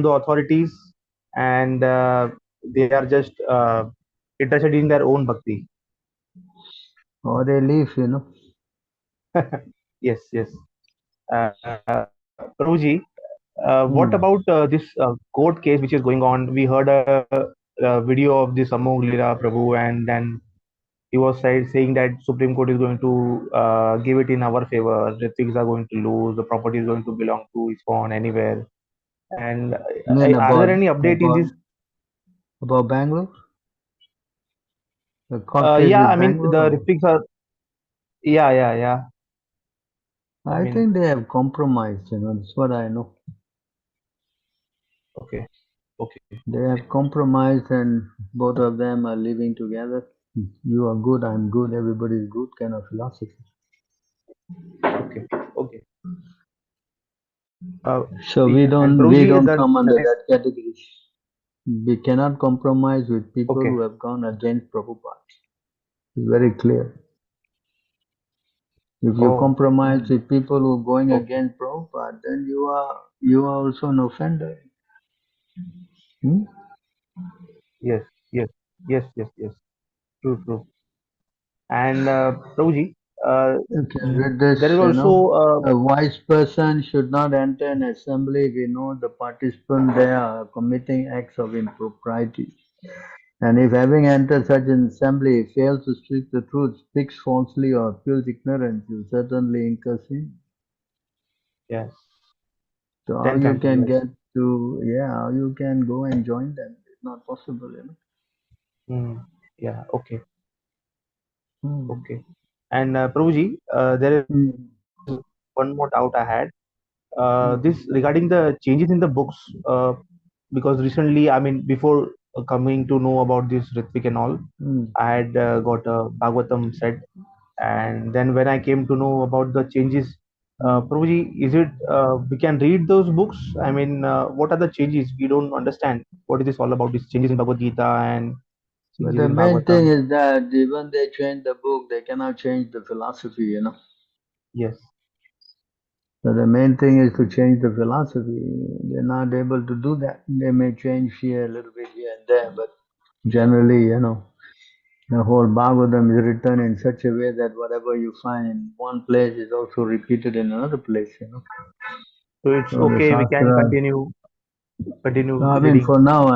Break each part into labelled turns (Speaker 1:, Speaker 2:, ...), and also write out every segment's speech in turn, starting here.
Speaker 1: the authorities, and they are just interested in their own bhakti.
Speaker 2: Or they leave,
Speaker 1: Yes, yes. Prabhuji, what about
Speaker 2: Hmm.
Speaker 1: this court case which is going on? We heard a video of this Amog Lila Prabhu, and then he was saying that Supreme Court is going to give it in our favor. Ritiks are going to lose. The property is going to belong to ISKCON anywhere. And
Speaker 2: I mean
Speaker 1: are there any update in this?
Speaker 2: about Bangalore, the court case
Speaker 1: Yeah, I
Speaker 2: with
Speaker 1: mean the
Speaker 2: Bangalore.
Speaker 1: Ritiks are. Yeah, yeah, yeah. I
Speaker 2: I
Speaker 1: mean,
Speaker 2: think they have compromised. That's what I know.
Speaker 1: okay, okay,
Speaker 2: They have compromised, and both of them are living together. You are good, I'm good, everybody is good, kind of philosophy.
Speaker 1: okay, okay. Uh,
Speaker 2: So we
Speaker 1: yeah, and
Speaker 2: don't we
Speaker 1: Prabhuji,
Speaker 2: don't
Speaker 1: the
Speaker 2: come under
Speaker 1: next.
Speaker 2: that category. We cannot compromise with people
Speaker 1: Okay,
Speaker 2: who have gone against Prabhupada. It's very clear. If you
Speaker 1: oh,
Speaker 2: compromise with people who are going
Speaker 1: okay.
Speaker 2: against Prabhupada, then you are also an offender. Hmm?
Speaker 1: Yes, yes, yes, yes, yes. True, true. And Prabhuji, uh,
Speaker 2: You can read this,
Speaker 1: there is also
Speaker 2: a wise person should not enter an assembly if he knows the participants there are committing acts of impropriety. And if having entered such an assembly he fails to speak the truth, speaks falsely or appeals ignorant, you certainly incur sin.
Speaker 1: yes,
Speaker 2: So how
Speaker 1: then
Speaker 2: you
Speaker 1: cancel.
Speaker 2: can
Speaker 1: Yes.
Speaker 2: how you can go and join them? It's not possible.
Speaker 1: Mm, yeah. Okay.
Speaker 2: Hmm.
Speaker 1: Okay. And Prabhuji, there is
Speaker 2: Hmm.
Speaker 1: one more doubt I had. This
Speaker 2: Hmm.
Speaker 1: regarding the changes in the books, because recently, I mean, before coming to know about this Ritvik and all,
Speaker 2: Hmm.
Speaker 1: I had got a Bhagavatam set, and then when I came to know about the changes,
Speaker 2: Hmm.
Speaker 1: Prabhuji, is it we can read those books? I mean, what are the changes? We don't understand what is this all about? These changes in Bhagavad Gita and
Speaker 2: But
Speaker 1: changes
Speaker 2: the
Speaker 1: in
Speaker 2: main thing
Speaker 1: Bhagavatam.
Speaker 2: is that even they change the book, they cannot change the philosophy.
Speaker 1: Yes.
Speaker 2: So the main thing is to change the philosophy. They're not able to do that. They may change here a little bit here and there, but generally, the whole Bhagavatam is written in such a way that whatever you find in one place is also repeated in another place.
Speaker 1: So it's
Speaker 2: So the
Speaker 1: okay. We can
Speaker 2: Shastra.
Speaker 1: continue
Speaker 2: I mean,
Speaker 1: reading.
Speaker 2: for now,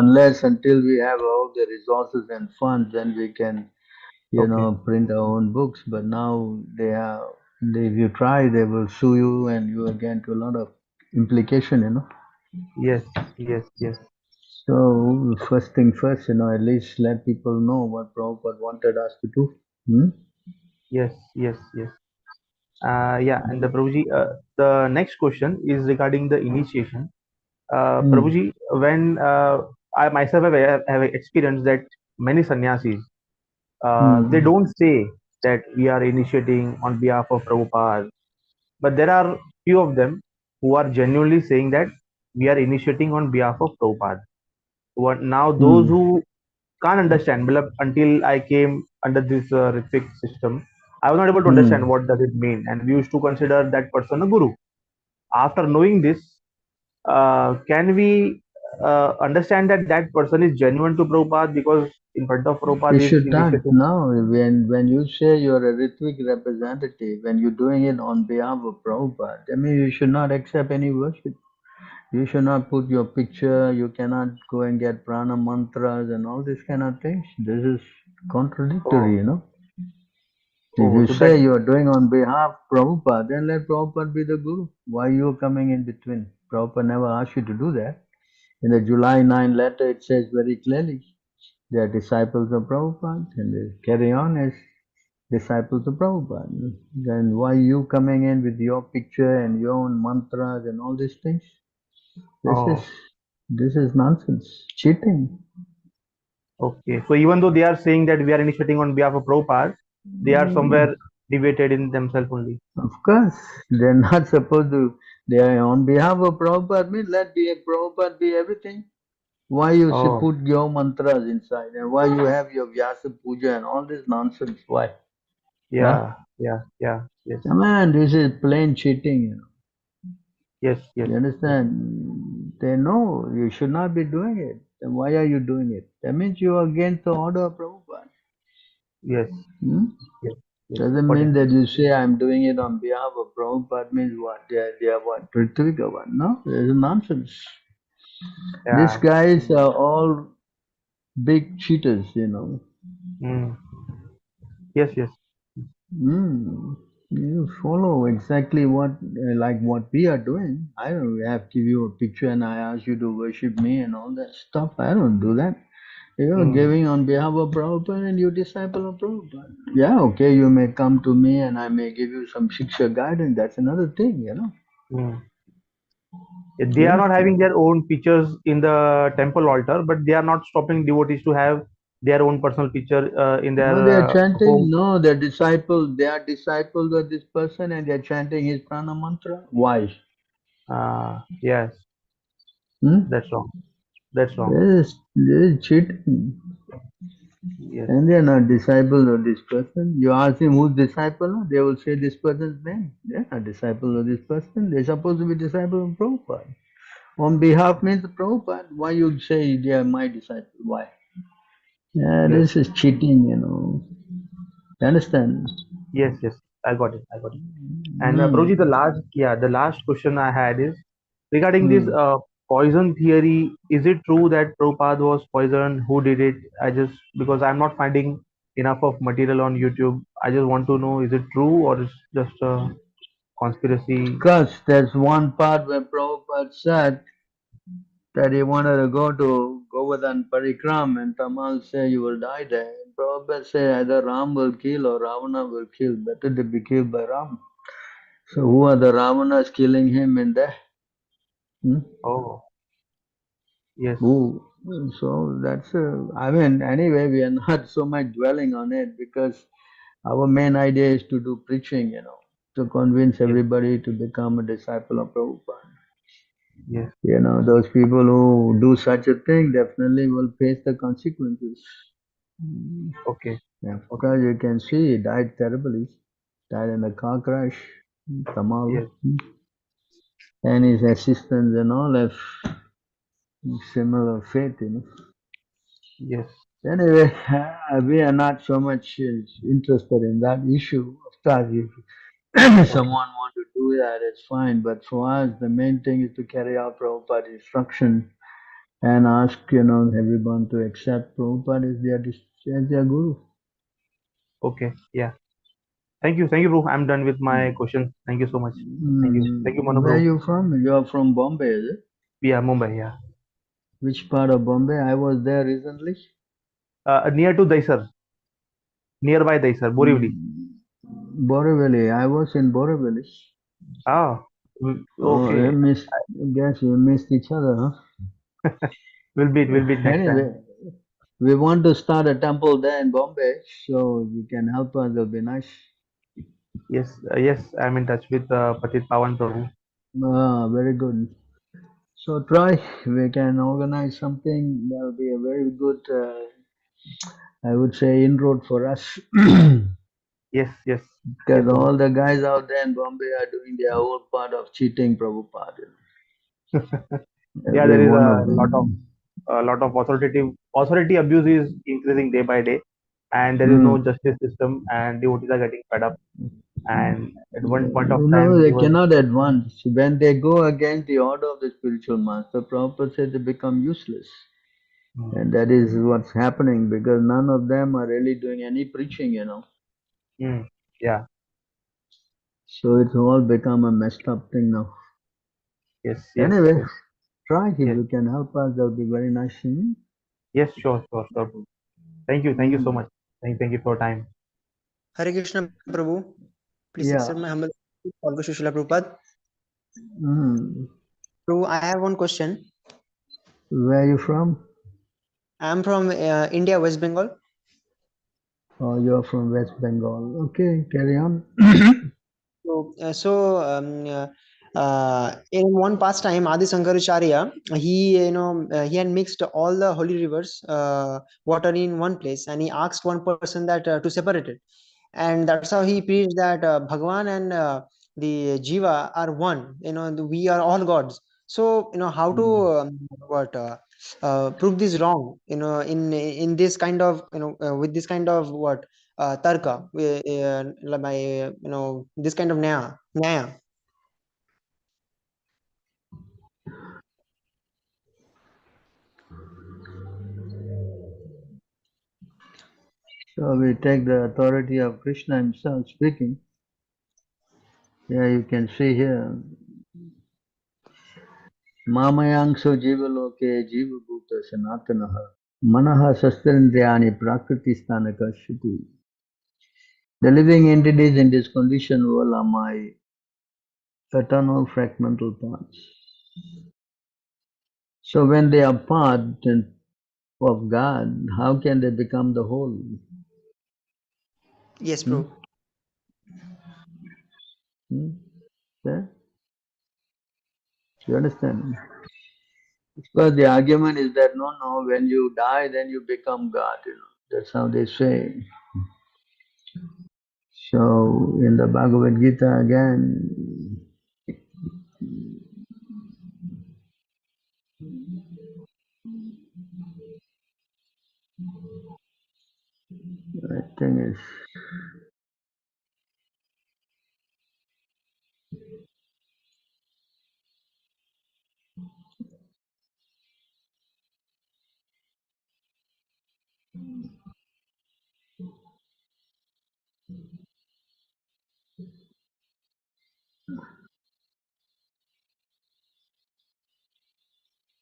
Speaker 2: until we have all the resources and funds, then we can,
Speaker 1: Okay.
Speaker 2: print our own books. But now if you try, they will sue you and you will get into a lot of implication.
Speaker 1: Yes. Yes. Yes.
Speaker 2: So first thing first, at least let people know what Prabhupada wanted us to do. Hmm?
Speaker 1: Yes. Yes. Yes. Yeah, and the Prabhuji, the next question is regarding the initiation.
Speaker 2: Hmm.
Speaker 1: Prabhuji, when I myself have experienced that many sannyasis, they
Speaker 2: Hmm.
Speaker 1: don't say that we are initiating on behalf of Prabhupada, but there are few of them who are genuinely saying that we are initiating on behalf of Prabhupada. What now? Those
Speaker 2: Hmm.
Speaker 1: who can't understand, matlab, until I came under this Ritvik system, I was not able to understand
Speaker 2: Hmm.
Speaker 1: what does it mean, and we used to consider that person a guru. After knowing this, can we understand that that person is genuine to Prabhupada because in front of
Speaker 2: You
Speaker 1: Prabhupada is
Speaker 2: should not
Speaker 1: initiating?
Speaker 2: now when you say you're a Ritvik representative, when you're doing it on behalf of Prabhupada, I mean you should not accept any worship. You should not put your picture, you cannot go and get prana mantras and all these kind of things. This is
Speaker 1: Oh,
Speaker 2: contradictory. If
Speaker 1: oh,
Speaker 2: you
Speaker 1: so that,
Speaker 2: say you are doing on behalf of Prabhupada, then let Prabhupada be the guru. Why you coming in between? Prabhupada never asked you to do that. In the July 9 letter, it says very clearly they are disciples of Prabhupada and they carry on as disciples of Prabhupada. Then why you coming in with your picture and your own mantras and all these things? This is
Speaker 1: oh,
Speaker 2: this is nonsense, cheating.
Speaker 1: okay. So even though they are saying that we are initiating on behalf of Prabhupada, they are somewhere debated in themselves only.
Speaker 2: Of course, they're not supposed to. They are on behalf of Prabhupada. Mean let Prabhupada be everything. Why you should
Speaker 1: Oh,
Speaker 2: put your mantras inside and why you have your Vyasa Puja and all this nonsense? Why? Huh?
Speaker 1: yeah, yeah, yeah, yes,
Speaker 2: Come on, this is plain cheating.
Speaker 1: yes, yes,
Speaker 2: You
Speaker 1: yes.
Speaker 2: understand? They know you should not be doing it. Then why are you doing it? That means you are against the order of Prabhupada.
Speaker 1: Yes.
Speaker 2: Hmm?
Speaker 1: Yes. Yes.
Speaker 2: Doesn't
Speaker 1: Got it.
Speaker 2: mean that you say I'm doing it on behalf of Prabhupada means what? They are what? Ritvik or what? No, there's nonsense. These
Speaker 1: Yeah.
Speaker 2: guys are all big cheaters, you know.
Speaker 1: Mm. Yes. Yes.
Speaker 2: Hmm. You follow exactly what, like what we are doing. I don't have give you a picture and I ask you to worship me and all that stuff. I don't do that. You are
Speaker 1: Mm.
Speaker 2: giving on behalf of Prabhupada and you disciple of Prabhupada. Yeah, okay, you may come to me and I may give you some shiksha guidance. That's another thing, you know.
Speaker 1: Mm. They are
Speaker 2: Yeah.
Speaker 1: not having their own pictures in the temple altar, but they are not stopping devotees to have their own personal picture in their
Speaker 2: No, they are chanting.
Speaker 1: home.
Speaker 2: No, they're disciples. They are disciples of this person and they're chanting his prana mantra. Why?
Speaker 1: Yes,
Speaker 2: Hmm?
Speaker 1: that's wrong. That's wrong.
Speaker 2: This is cheating.
Speaker 1: Yes.
Speaker 2: And they are not disciples of this person. You ask him who's disciple, they will say this person's name. They are not disciples of this person. They're supposed to be disciples of Prabhupada. On behalf means Prabhupada. Why you say they are my disciple? Why? Yeah,
Speaker 1: Yes.
Speaker 2: this is cheating, you know. You understand?
Speaker 1: Yes. Yes. I got it. I got it. And Prabhuji,
Speaker 2: Hmm.
Speaker 1: the last question I had is regarding this
Speaker 2: Hmm.
Speaker 1: poison theory. Is it true that Prabhupada was poisoned? Who did it? I just because I'm not finding enough of material on YouTube. I just want to know: is it true or is just a conspiracy?
Speaker 2: Because there's one part where Prabhupada said that he wanted to go to Govardhan Parikram and Tamal say you will die there. Prabhupada say either Ram will kill or Ravana will kill. Better to be killed by Ram. So who are the Ravanas killing him in there? Hmm?
Speaker 1: Oh, yes.
Speaker 2: Who? So that's I mean anyway we are not so much dwelling on it because our main idea is to do preaching, you know, to convince
Speaker 1: Yes.
Speaker 2: everybody to become a disciple of Prabhupada.
Speaker 1: Yes.
Speaker 2: You know, those people who do such a thing definitely will face the consequences. Mm.
Speaker 1: Okay.
Speaker 2: Yeah, of
Speaker 1: Okay.
Speaker 2: course, you can see he died terribly, died in a car crash, Tamal,
Speaker 1: Yes.
Speaker 2: and his assistants and all have similar fate, you know.
Speaker 1: Yes.
Speaker 2: Anyway, we are not so much interested in that issue. Of course, if
Speaker 1: Okay.
Speaker 2: someone want to do that, it's fine. But for us, the main thing is to carry out Prabhupada's instruction and ask, you know, everyone to accept Prabhupada as their guru.
Speaker 1: Okay. Yeah. Thank you. Thank you, bro. I'm done with my questions. Thank you so much. Thank you. Thank you, Manu,
Speaker 2: Where are
Speaker 1: bro.
Speaker 2: you from? You are from Bombay, is it?
Speaker 1: Yeah, Mumbai. Yeah.
Speaker 2: Which part of Bombay? I was there recently.
Speaker 1: Near to Daisar. Nearby Daisar, Borivali.
Speaker 2: Borivali. I was in Borivali.
Speaker 1: Ah.
Speaker 2: Oh,
Speaker 1: Okay.
Speaker 2: I guess we missed each other, huh?
Speaker 1: We'll be next
Speaker 2: Anyway,
Speaker 1: time.
Speaker 2: we want to start a temple there in Bombay, so you can help us. It'll be nice.
Speaker 1: Yes. Yes. I'm in touch with Patit Pawan Prabhu.
Speaker 2: Ah, very good. So try. We can organize something. That'll be a very good, I would say, inroad for us.
Speaker 1: Yes. Yes. Yes,
Speaker 2: Because
Speaker 1: bro.
Speaker 2: all the guys out there in Bombay are doing their own part of cheating Prabhupada.
Speaker 1: Yeah.
Speaker 2: Every
Speaker 1: There is
Speaker 2: one
Speaker 1: a
Speaker 2: of them.
Speaker 1: lot of authority abuse is increasing day by day, and there is no
Speaker 2: Hmm.
Speaker 1: justice system, and devotees are getting fed up. And at one point of
Speaker 2: You know,
Speaker 1: time,
Speaker 2: they
Speaker 1: even
Speaker 2: cannot advance. When they go against the order of the spiritual master, Prabhupada said they become useless.
Speaker 1: mm,
Speaker 2: And that is what's happening because none of them are really doing any preaching, you know.
Speaker 1: mm, yeah,
Speaker 2: So it's all become a messed up thing now.
Speaker 1: yes, yes,
Speaker 2: Anyway,
Speaker 1: yes,
Speaker 2: try if
Speaker 1: yes,
Speaker 2: you can help us, that would be very nice. Hmm?
Speaker 1: yes, sure, sure, sure, bro. Thank you so
Speaker 2: Hmm.
Speaker 1: much. Thank you for your time.
Speaker 3: Hare Krishna, Prabhu. Please accept my
Speaker 2: Yeah.
Speaker 3: humble all to Srila Prabhupada.
Speaker 2: Hmm.
Speaker 3: Prabhu, I have one question.
Speaker 2: Where are you from?
Speaker 3: I am from India, West Bengal.
Speaker 2: Oh, you're from West Bengal. Okay, carry on.
Speaker 3: In one past time, Adi Sankaracharya, he had mixed all the holy rivers water in one place, and he asked one person that to separate it, and that's how he preached that Bhagwan and the Jiva are one. We are all gods. So how to what prove this wrong? In this kind of with this kind of what tarka, by this kind of nyaya.
Speaker 2: So we take the authority of Krishna himself speaking. Yeah, you can see here. Mamayangso jivaloke jivabhuta sanatanaha manaha sastrindriyani prakriti sthana. The living entities in this condition world are my eternal fragmental parts. So when they are part of God, how can they become the whole?
Speaker 3: Yes,
Speaker 2: Hmm?
Speaker 3: bro.
Speaker 2: Hmm? Yeah? You understand? Because the argument is that no, when you die, then you become God. That's how they say. So in the Bhagavad Gita again, I think it's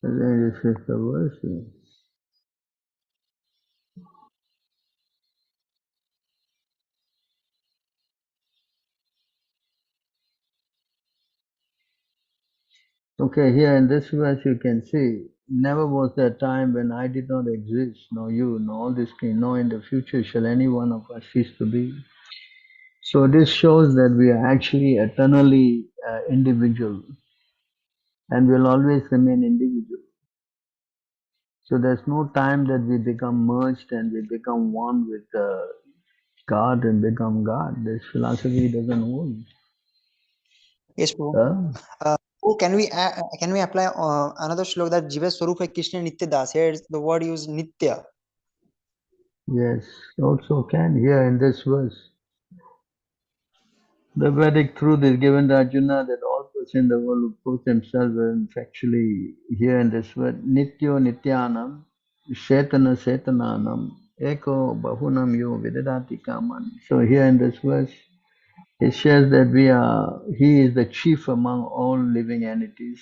Speaker 2: I think this is the verse. Okay, here in this verse you can see, never was there a time when I did not exist, nor you, nor all this king, nor in the future shall any one of us cease to be. So this shows that we are actually eternally individual and will always remain individual. So there's no time that we become merged and we become one with God and become God. This philosophy doesn't hold.
Speaker 3: Yes, bro.
Speaker 2: Huh?
Speaker 3: Oh, can we apply another shlok that Jiva Swarupa Krishna Nitya Das? Here the word used Nitya.
Speaker 2: Yes, also can here in this verse. The Vedic truth is given to Arjuna that all persons in the world who prove themselves are actually here in this word Nityo Nityanam Shetana Setananam Eko Bahunam Yo Vidadati Kaman. So here in this verse it says that he is the chief among all living entities.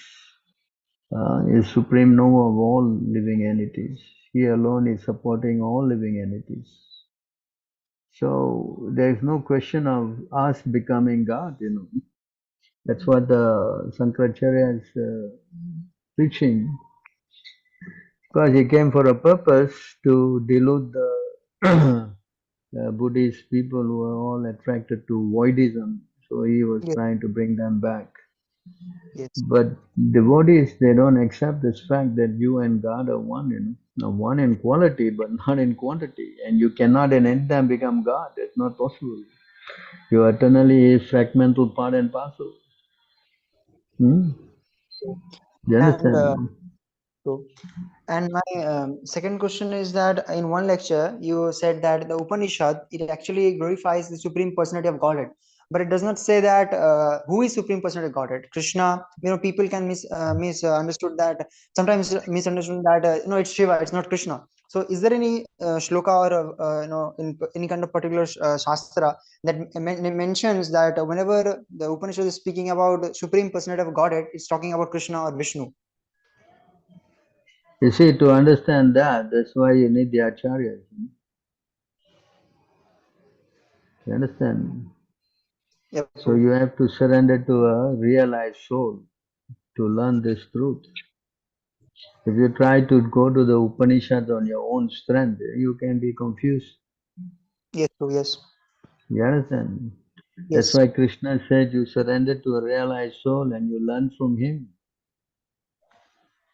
Speaker 2: Is supreme knower of all living entities. He alone is supporting all living entities. So there is no question of us becoming God. That's what Sankaracharya is preaching. Because he came for a purpose to delude the Buddhist people who are all attracted to voidism. So he was
Speaker 3: Yes,
Speaker 2: trying to bring them back.
Speaker 3: yes,
Speaker 2: But devotees, they don't accept this fact that you and God are one. Now, one in quality, but not in quantity. And you cannot in any time become God. That's not possible. You are eternally a fragmental part and parcel. Hmm? You
Speaker 3: and
Speaker 2: understand?
Speaker 3: so and my second question is that in one lecture you said that the Upanishad it actually glorifies the supreme personality of Godhead, but it does not say that who is supreme personality of Godhead. Krishna, people can misunderstood that sometimes misunderstood that it's Shiva, it's not Krishna. So is there any shloka or in any kind of particular shastra that mentions that whenever the Upanishad is speaking about supreme personality of Godhead, it's talking about Krishna or Vishnu?
Speaker 2: You see, to understand that, that's why you need the acharyas. You understand?
Speaker 3: Yep.
Speaker 2: So you have to surrender to a realized soul to learn this truth. If you try to go to the Upanishads on your own strength, you can be confused.
Speaker 3: Yes, bro. Yes.
Speaker 2: You understand? That's
Speaker 3: Yes.
Speaker 2: why Krishna said you surrender to a realized soul and you learn from him.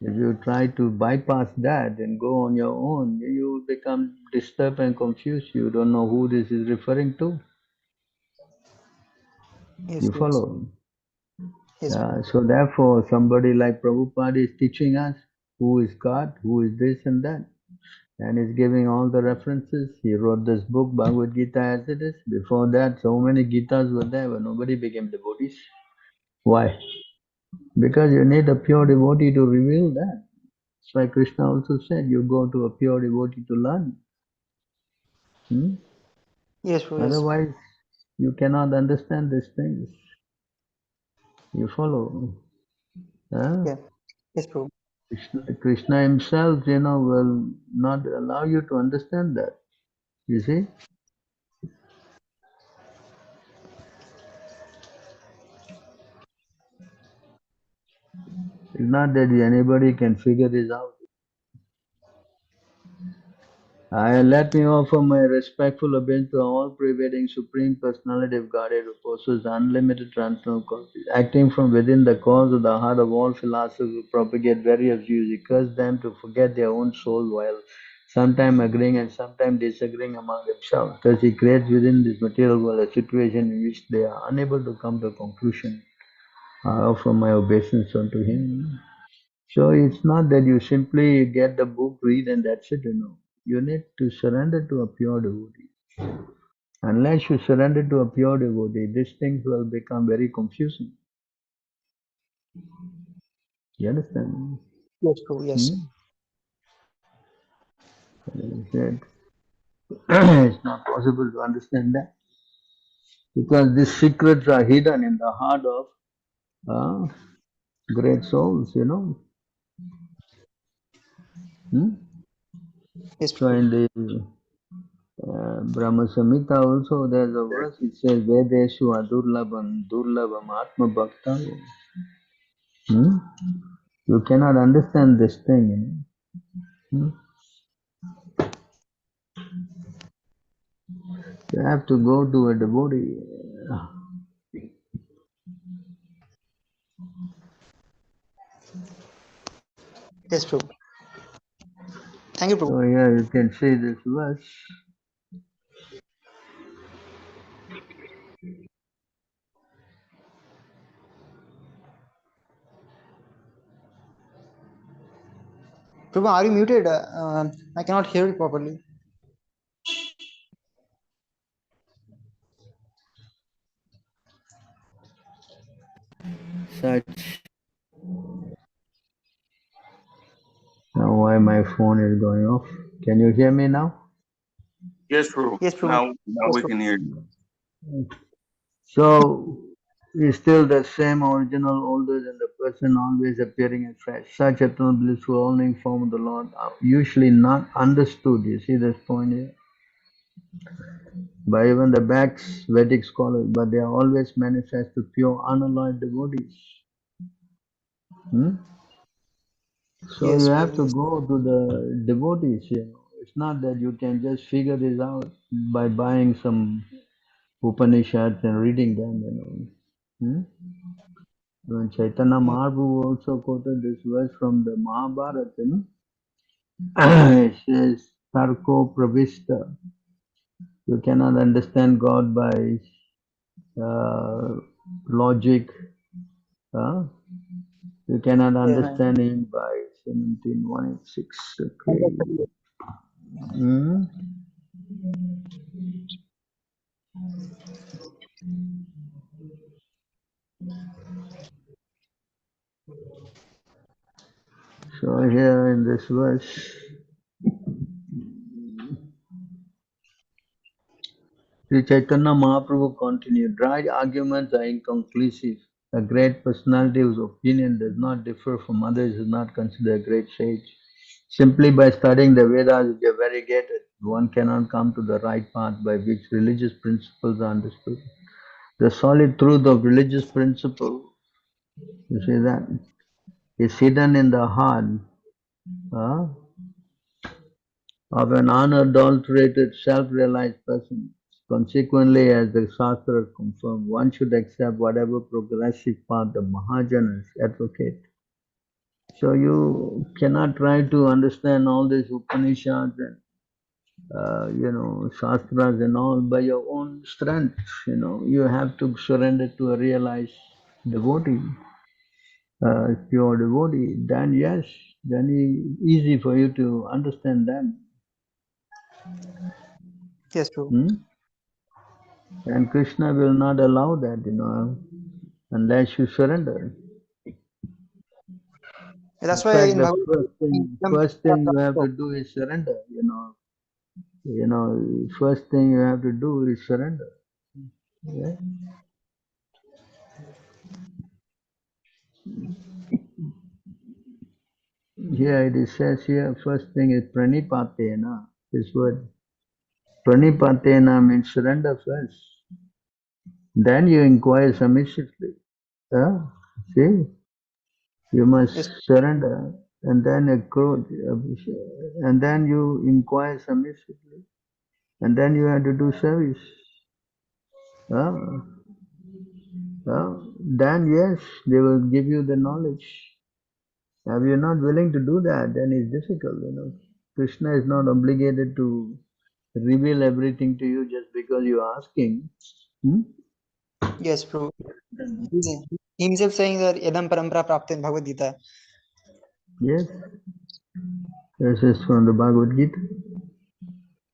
Speaker 2: If you try to bypass that and go on your own, you become disturbed and confused. You don't know who this is referring to.
Speaker 3: Yes.
Speaker 2: You
Speaker 3: Yes.
Speaker 2: follow?
Speaker 3: Yes.
Speaker 2: So therefore, somebody like Prabhupada is teaching us who is God, who is this and that, and is giving all the references. He wrote this book, Bhagavad Gita, as it is. Before that, so many Gitas were there, but nobody became devotees. Why? Because you need a pure devotee to reveal that. That's why Krishna also said, you go to a pure devotee to learn.
Speaker 3: Yes, Prabhu. Yes.
Speaker 2: Otherwise, you cannot understand these things. You follow? Huh?
Speaker 3: Yeah. Yes, Prabhu.
Speaker 2: Krishna himself, will not allow you to understand that. You see? It's not that anybody can figure this out. Let me offer my respectful obedience to all prevailing Supreme Personality of Godhead who possesses unlimited transcendental qualities. Acting from within the cause of the heart of all philosophers who propagate various views, he cursed them to forget their own soul while sometimes agreeing and sometimes disagreeing among themselves. Thus he creates within this material world a situation in which they are unable to come to a conclusion. I offer my obeisance unto him. So it's not that you simply get the book, read, and that's it, You need to surrender to a pure devotee. Unless you surrender to a pure devotee, these things will become very confusing. You understand?
Speaker 3: Yes, Prabhu. Yes.
Speaker 2: It's not possible to understand that because these secrets are hidden in the heart of great souls, Hmm?
Speaker 3: Yes,
Speaker 2: So
Speaker 3: Prabhu.
Speaker 2: in the Brahma Samhita also there's a verse, it says, Vedeshu adurlabham durlabham atma bhakta. You cannot understand this thing. You have to go to a devotee.
Speaker 3: Yes, Prabhu. Thank you, Prabhu.
Speaker 2: So here you can see this verse.
Speaker 3: Prabhu, are you muted? I cannot hear you properly.
Speaker 2: Such. Now why my phone is going off? Can you hear me now?
Speaker 4: Yes, Prabhu.
Speaker 3: Yes, Prabhu.
Speaker 4: Now
Speaker 3: Yes,
Speaker 4: we
Speaker 3: Prabhu.
Speaker 4: can hear you.
Speaker 2: So is still the same original, older than the person always appearing as fresh. Such eternal blissful all-knowing form of the Lord are usually not understood. You see this point here? By even the Backs Vedic scholars, but they are always manifest to pure unalloyed devotees. So you
Speaker 3: Yes,
Speaker 2: have
Speaker 3: Prabhu.
Speaker 2: to
Speaker 3: Yes.
Speaker 2: go to the devotees, It's not that you can just figure this out by buying some Upanishads and reading them, When Chaitanya Mahaprabhu also quoted this verse from the Mahabharata, it says, Tarko Pravista. You cannot understand God by logic. You cannot
Speaker 3: Yes, man.
Speaker 2: understand Him by 17186. Okay. Hmm? So here in this verse, Sri Chaitanya Mahaprabhu continued, right arguments are inconclusive. A great personality whose opinion does not differ from others is not considered a great sage. Simply by studying the Vedas which are variegated, one cannot come to the right path by which religious principles are understood. The solid truth of religious principle, you see that, is hidden in the heart uh, of an unadulterated, self-realized person. Consequently, as the Shastra confirm, one should accept whatever progressive path the Mahajanas advocate. So you cannot try to understand all these Upanishads and Shastras and all by your own strength. You have to surrender to a realized devotee. pure devotee, then yes, then easy for you to understand them.
Speaker 3: Yes, Prabhu.
Speaker 2: And Krishna will not allow that, unless you surrender.
Speaker 3: That's
Speaker 2: In
Speaker 3: why
Speaker 2: fact,
Speaker 3: in
Speaker 2: the
Speaker 3: Bhagavad
Speaker 2: first thing you have to do is surrender. First thing you have to do is surrender. Yeah? Here it says here, first thing is pranipatena. This word pranipatena means surrender first. Then you inquire submissively. See, you must
Speaker 3: Yes.
Speaker 2: surrender, and then and then you inquire submissively, and then you have to do service. Then yes, they will give you the knowledge. If you're not willing to do that, then it's difficult. Krishna is not obligated to reveal everything to you just because you're asking.
Speaker 3: Yes, Prabhu. He himself saying that Yadam Parampara Prapta in Bhagavad Gita.
Speaker 2: Yes, this is from the Bhagavad Gita.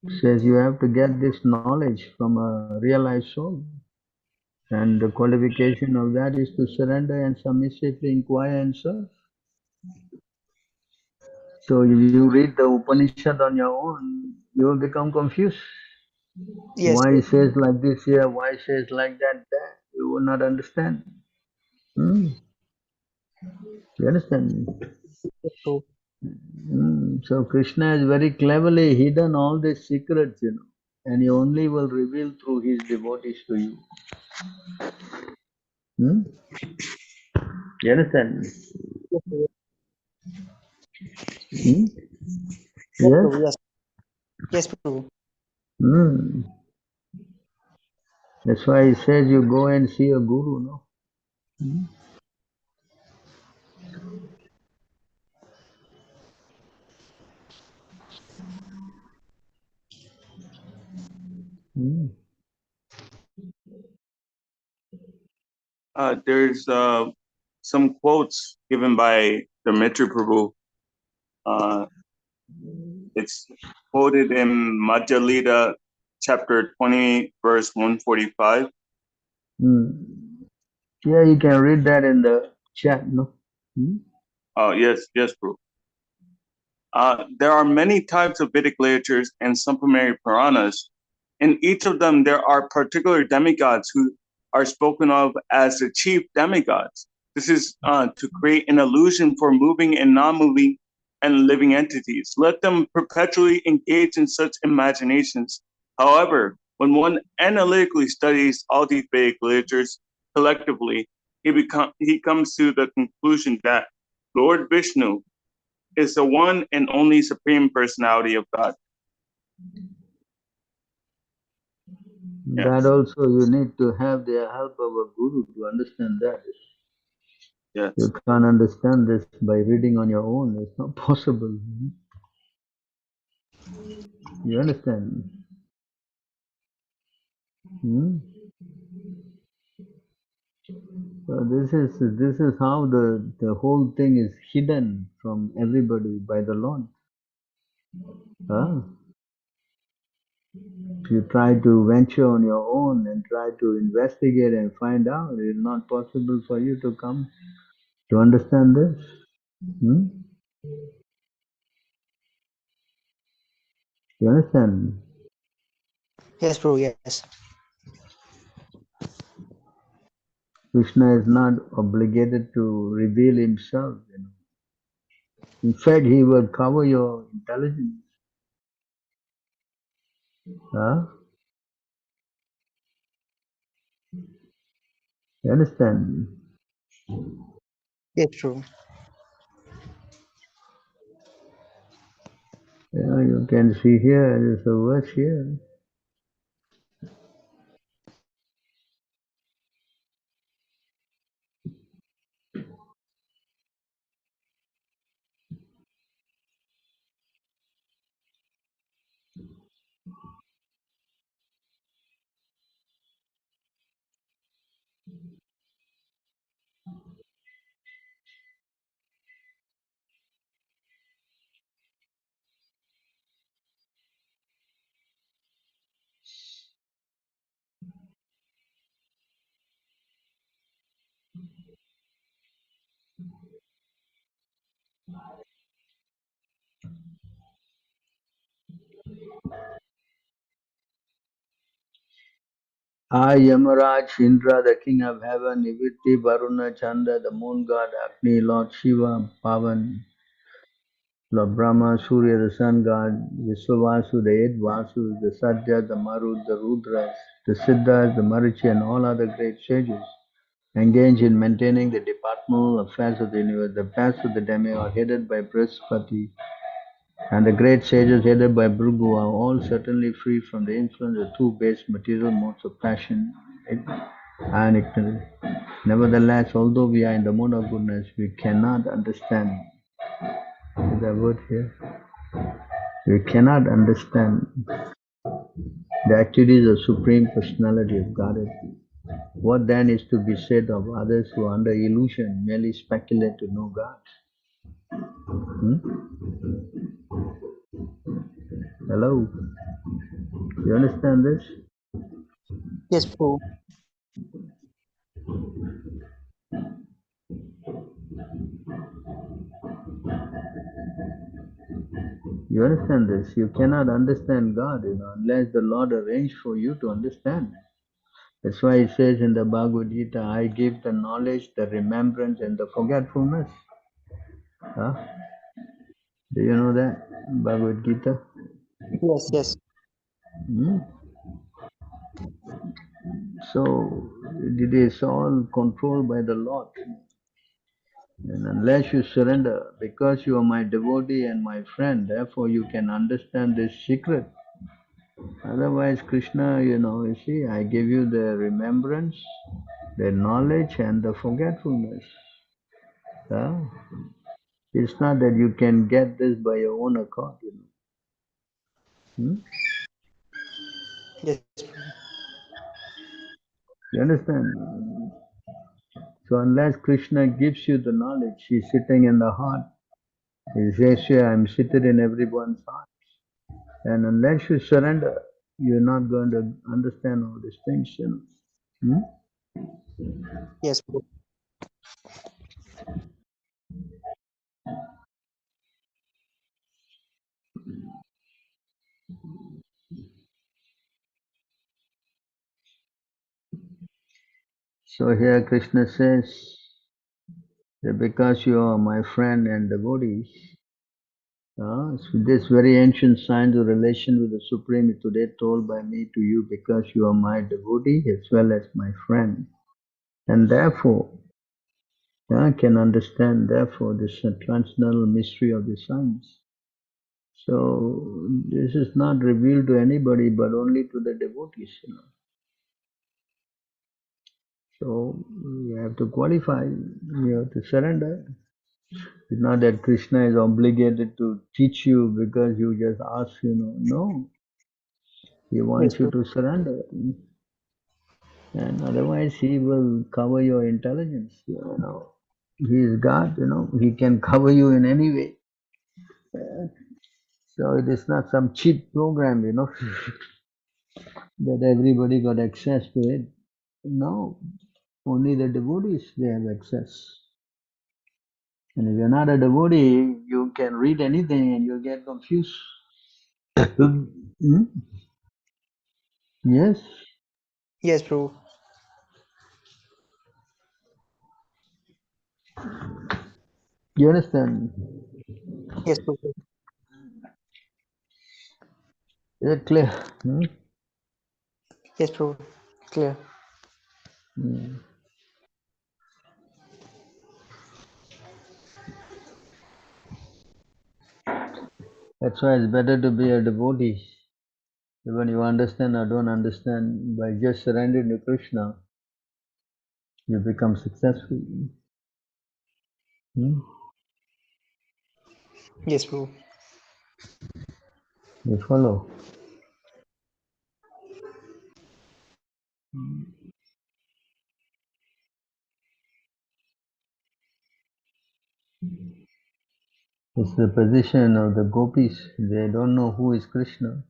Speaker 2: It says you have to get this knowledge from a realized soul. And the qualification of that is to surrender and submissively inquire and serve. So if you read the Upanishad on your own, you will become confused.
Speaker 3: Yes.
Speaker 2: Why it says like this here, why it says like that there. You will not understand. You understand? So Krishna has very cleverly hidden all these secrets, and he only will reveal through his devotees to you. You understand?
Speaker 3: Yes,
Speaker 2: Yes?
Speaker 3: Prabhu. Yes. Yes, Prabhu.
Speaker 2: That's why he says you go and see a guru, no?
Speaker 4: There's some quotes given by the Mitra Prabhu. It's quoted in Madhya Lila, chapter 20, verse 145.
Speaker 2: Yeah, you can read that in the chat, no?
Speaker 4: Oh, yes, Prabhu. There are many types of Vedic literatures and supplementary Puranas. In each of them, there are particular demigods who are spoken of as the chief demigods. This is to create an illusion for moving and non-moving and living entities. Let them perpetually engage in such imaginations. However, when one analytically studies all these Vedic literatures collectively, he comes to the conclusion that Lord Vishnu is the one and only supreme personality of God.
Speaker 2: That also you need to have the help of a guru to understand that.
Speaker 4: Yes.
Speaker 2: You can't understand this by reading on your own. It's not possible. You understand? So this is how the whole thing is hidden from everybody by the Lord. If you try to venture on your own and try to investigate and find out, it's not possible for you to come to understand this. You understand?
Speaker 3: Yes, Prabhu. Yes.
Speaker 2: Krishna is not obligated to reveal himself. In fact, he will cover your intelligence. You understand?
Speaker 3: Yes, Prabhu.
Speaker 2: You can see here, there's a verse here. I, Yamaraj, Indra, the king of heaven, Niviti, Varuna, Chanda, the moon god, Agni, Lord Shiva, Pavan, Lord Brahma, Surya, the sun god, Vishwavasu, the eight Vasus, the Satya, the Marut, the Rudras, the Siddhas, the Marichi, and all other great sages engage in maintaining the departmental affairs of the universe. The affairs of the demigod, headed by Brihaspati, and the great sages headed by Bhrigu are all certainly free from the influence of two base material modes of passion and ignorance. Nevertheless, although we are in the mode of goodness, we cannot understand. Is that word here? We cannot understand the activities of Supreme Personality of Godhead. What then is to be said of others who, under illusion, merely speculate to know God? Hello? You understand this?
Speaker 3: Yes, Prabhu.
Speaker 2: You understand this? You cannot understand God, unless the Lord arranged for you to understand. That's why it says in the Bhagavad Gita, I give the knowledge, the remembrance, and the forgetfulness. Huh? Do you know that? Bhagavad Gita?
Speaker 3: Yes, yes.
Speaker 2: Hmm? So it is all controlled by the Lord. And unless you surrender, because you are my devotee and my friend, therefore you can understand this secret. Otherwise, Krishna, you see, I give you the remembrance, the knowledge, and the forgetfulness. Huh? It's not that you can get this by your own accord.
Speaker 3: Yes, Prabhu.
Speaker 2: You understand? So unless Krishna gives you the knowledge, he's sitting in the heart. He says, yeah, I'm seated in everyone's heart. And unless you surrender, you're not going to understand all these things.
Speaker 3: Yes, Prabhu.
Speaker 2: So here Krishna says that because you are my friend and devotee, so this very ancient signs of relation with the Supreme is today told by me to you because you are my devotee as well as my friend. And therefore, I can understand therefore this transcendental mystery of the signs. So this is not revealed to anybody but only to the devotees. So you have to qualify, you have to surrender. It's not that Krishna is obligated to teach you because you just ask, No, he
Speaker 3: Yes,
Speaker 2: wants you
Speaker 3: Prabhu.
Speaker 2: to surrender. And otherwise he will cover your intelligence. He is God, he can cover you in any way. So it is not some cheap program, that everybody got access to it. No, only the devotees, they have access. And if you're not a devotee, you can read anything and you'll get confused. Hmm? Yes,
Speaker 3: Yes, Prabhu.
Speaker 2: you understand?
Speaker 3: Yes, Prabhu.
Speaker 2: Is it clear?
Speaker 3: Yes, Prabhu. Clear.
Speaker 2: Hmm. That's why it's better to be a devotee. Even you understand or don't understand, by just surrendering to Krishna, you become successful. Hmm?
Speaker 3: Yes, Prabhu.
Speaker 2: You follow? It's the position of the gopis. They don't know who is Krishna.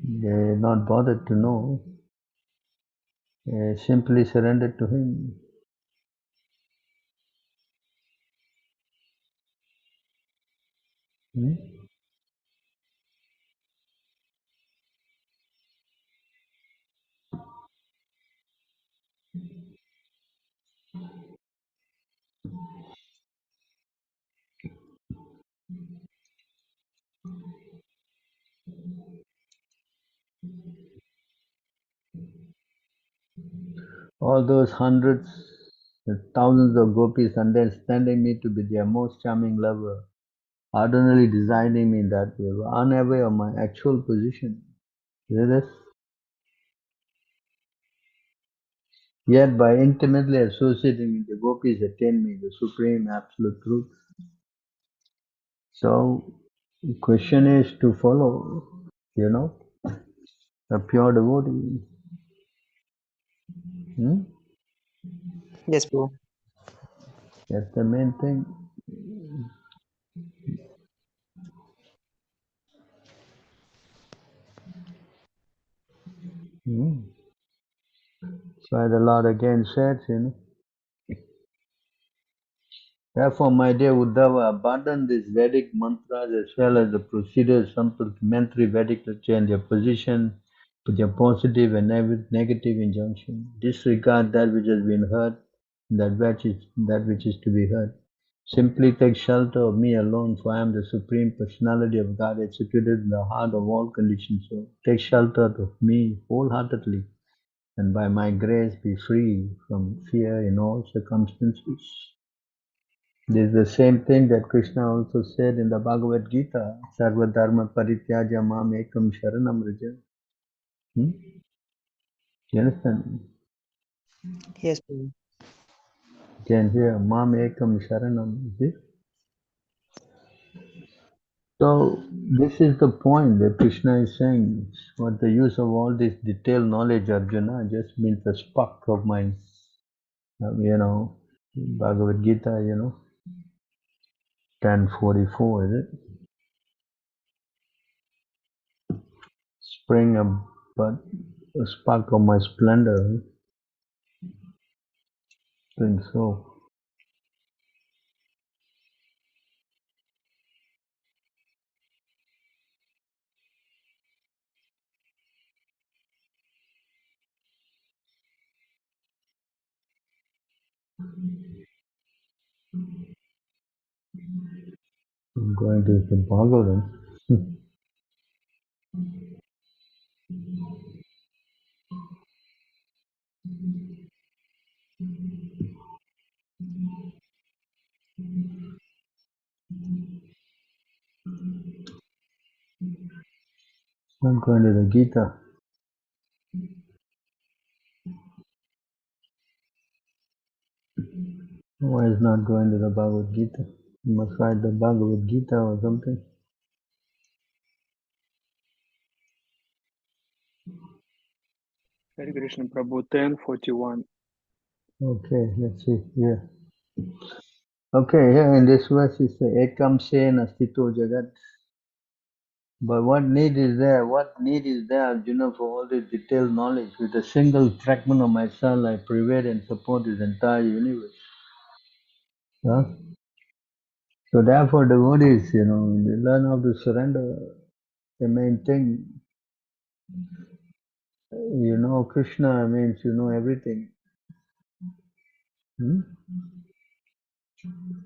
Speaker 2: They're not bothered to know. They simply surrendered to him. Hmm? All those hundreds, thousands of gopis understanding me to be their most charming lover, ordinarily designing me in that way, were unaware of my actual position. Hear this? Yet by intimately associating with the gopis attain me the supreme absolute truth. So the question is to follow, a pure devotee. Hmm?
Speaker 3: Yes, Prabhu.
Speaker 2: That's the main thing. Hmm. That's why the Lord again said, therefore, my dear Uddhava, abandon these Vedic mantras as well as the procedures supplementary Vedic literature and their position with their positive and negative injunction. Disregard that which has been heard, that which is to be heard. Simply take shelter of me alone, for I am the Supreme Personality of God, situated in the heart of all conditioned souls. Take shelter of me wholeheartedly, and by my grace be free from fear in all circumstances. This is the same thing that Krishna also said in the Bhagavad Gita, Sarva Dharma Parityaja Mam Ekam Sharanam Raja. Hmm? You understand?
Speaker 3: Yes, Prabhu.
Speaker 2: You can hear Mam Ekam Sharanam. See? So this is the point that Krishna is saying. What the use of all this detailed knowledge, Arjuna, just means a spark of my, Bhagavad Gita, 1044, is it? Spring up, but a spark of my splendor. I think so. I'm going to the Bhagavatam. I'm going to the Gita. Why is not going to the Bhagavad Gita? You must write the Bhagavad Gita or something.
Speaker 5: Hare Krishna Prabhu 10:41.
Speaker 2: Okay, let's see. Yeah. Okay, here in this verse it says Ekam Sena Stito Jagat. But what need is there? What need is there, Arjuna, for all this detailed knowledge? With a single fragment of myself, I pervade and support this entire universe. Huh? So therefore, devotees, they learn how to surrender. The main thing, Krishna means you know everything. Hmm?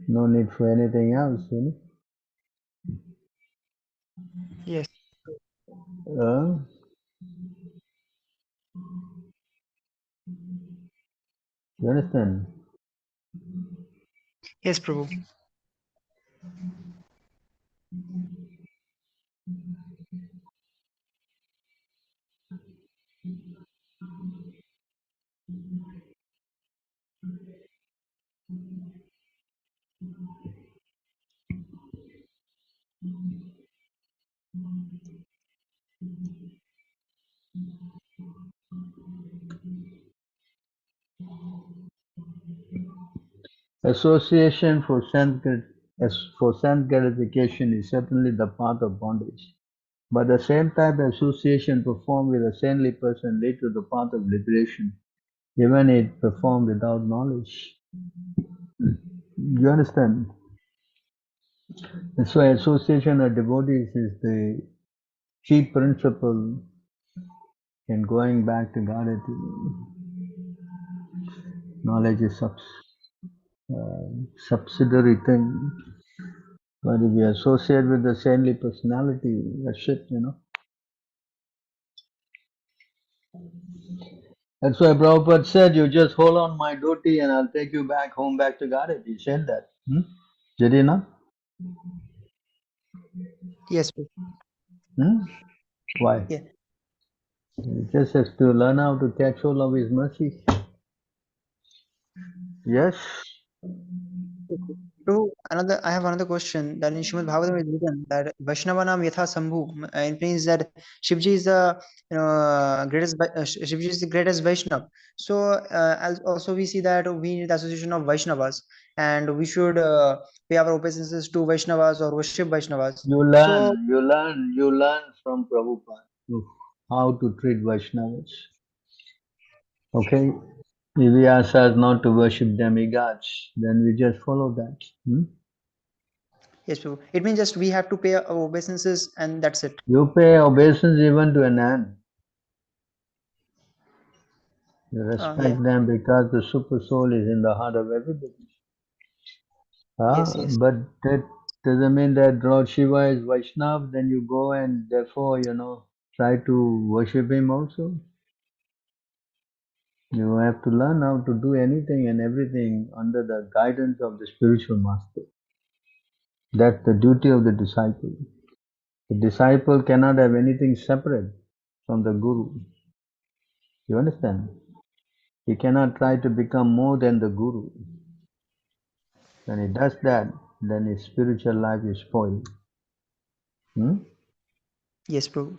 Speaker 2: No need for anything else.
Speaker 3: Yes.
Speaker 2: Uh, you understand?
Speaker 3: Yes, Prabhu.
Speaker 2: Association for sense gratification is certainly the path of bondage. But at the same time, association performed with a saintly person lead to the path of liberation, even it performed without knowledge. You understand? That's why association of devotees is the chief principle in going back to Godhead. Knowledge is subsidiary thing. But if you associate with the saintly personality, that's it, you know. That's why Prabhupada said, you just hold on my dhoti and I'll take you back home, back to Godhead. He said that. Did he not?
Speaker 3: Yes, Prabhu.
Speaker 2: Why?
Speaker 3: Yeah.
Speaker 2: He just has to learn how to catch hold of his mercy. Yes.
Speaker 3: So I have another question that in Srimad Bhagavatam is written that Vaishnavanam Yatha Sambhu. It means that Shivji is the Shivji is the greatest Vaishnav. So also we see that we need the association of Vaishnavas, and we should pay our obeisances to Vaishnavas or worship Vaishnavas.
Speaker 2: You
Speaker 3: So
Speaker 2: learn from Prabhupada how to treat Vaishnavas. Okay? If he asks us not to worship demigods, then we just follow that.
Speaker 3: yes, Prabhu. It means just we have to pay our obeisances and that's it.
Speaker 2: You pay obeisance even to an ant. You respect them because the super soul is in the heart of everybody.
Speaker 3: Yes.
Speaker 2: But that doesn't mean that Lord Shiva is Vaishnav, then you go and therefore, try to worship him also. You have to learn how to do anything and everything under the guidance of the spiritual master. That's the duty of the disciple. The disciple cannot have anything separate from the guru. You understand? He cannot try to become more than the guru. When he does that, then his spiritual life is spoiled.
Speaker 3: Yes, Prabhu.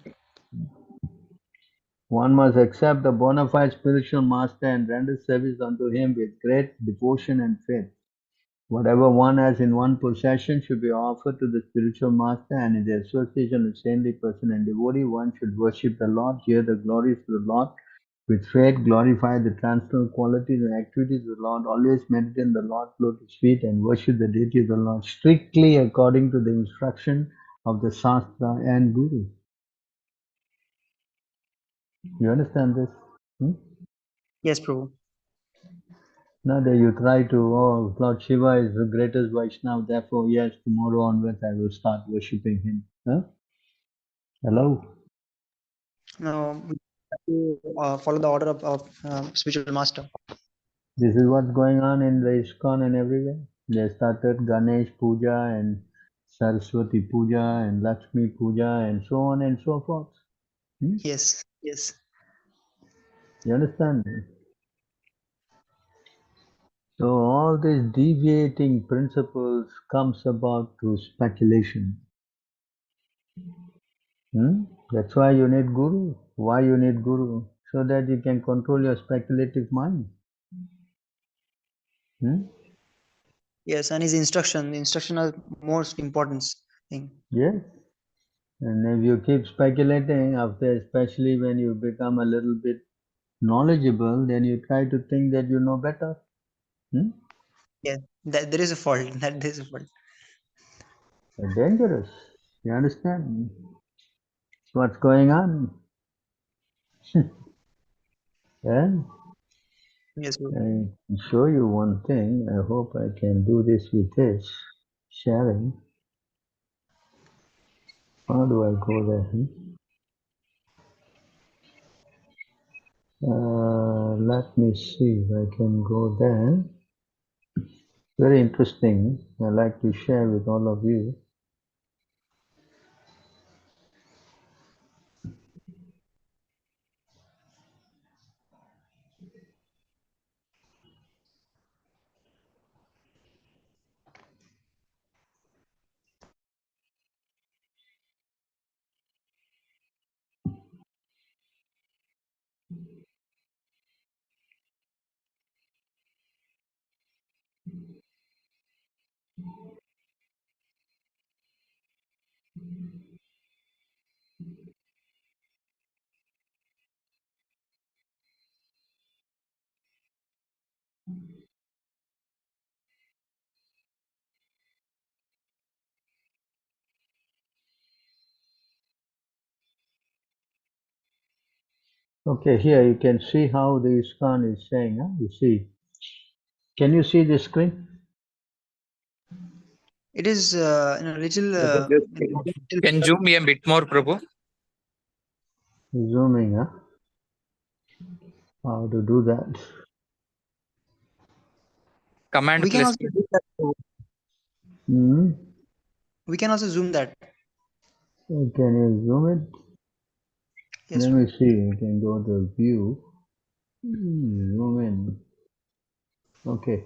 Speaker 2: One must accept the bona fide spiritual master and render service unto him with great devotion and faith. Whatever one has in one possession should be offered to the spiritual master, and in the association of saintly person and devotee, one should worship the Lord, hear the glories of the Lord, with faith glorify the transcendental qualities and activities of the Lord, always meditate on the Lord's lotus feet and worship the deity of the Lord strictly according to the instruction of the Shastra and Guru. You understand this?
Speaker 3: Yes, Prabhu.
Speaker 2: Not that you try to, Lord Shiva is the greatest Vaishnava, therefore, yes, tomorrow onwards I will start worshipping him. Hello?
Speaker 3: No, we have to follow the order of spiritual master.
Speaker 2: This is what's going on in the ISKCON and everywhere. They started Ganesh Puja and Saraswati Puja and Lakshmi Puja and so on and so forth.
Speaker 3: Yes.
Speaker 2: You understand? So all these deviating principles comes about through speculation. That's why you need Guru. Why you need Guru? So that you can control your speculative mind.
Speaker 3: Yes, and his instruction. The instruction are most important thing.
Speaker 2: Yes. And if you keep speculating, after especially when you become a little bit knowledgeable, then you try to think that you know better.
Speaker 3: Yeah, that there is a fault. That there is a fault.
Speaker 2: They're dangerous. You understand what's going on? Yeah?
Speaker 3: Yes,
Speaker 2: I can show you one thing. I hope I can do this with this sharing. How do I go there? Let me see if I can go there. Very interesting. I like to share with all of you. Okay, here you can see how the ISKCON is saying. You see. Can you see the screen?
Speaker 3: It is little.
Speaker 4: Yes,
Speaker 6: Can zoom me a bit more, Prabhu?
Speaker 2: Zooming, How to do that?
Speaker 6: Command
Speaker 3: We can
Speaker 6: plus.
Speaker 3: also do that.
Speaker 2: Hmm.
Speaker 3: We can also zoom that.
Speaker 2: Can you zoom it?
Speaker 3: Yes.
Speaker 2: Let me see. You can go to view. Zoom in. Okay.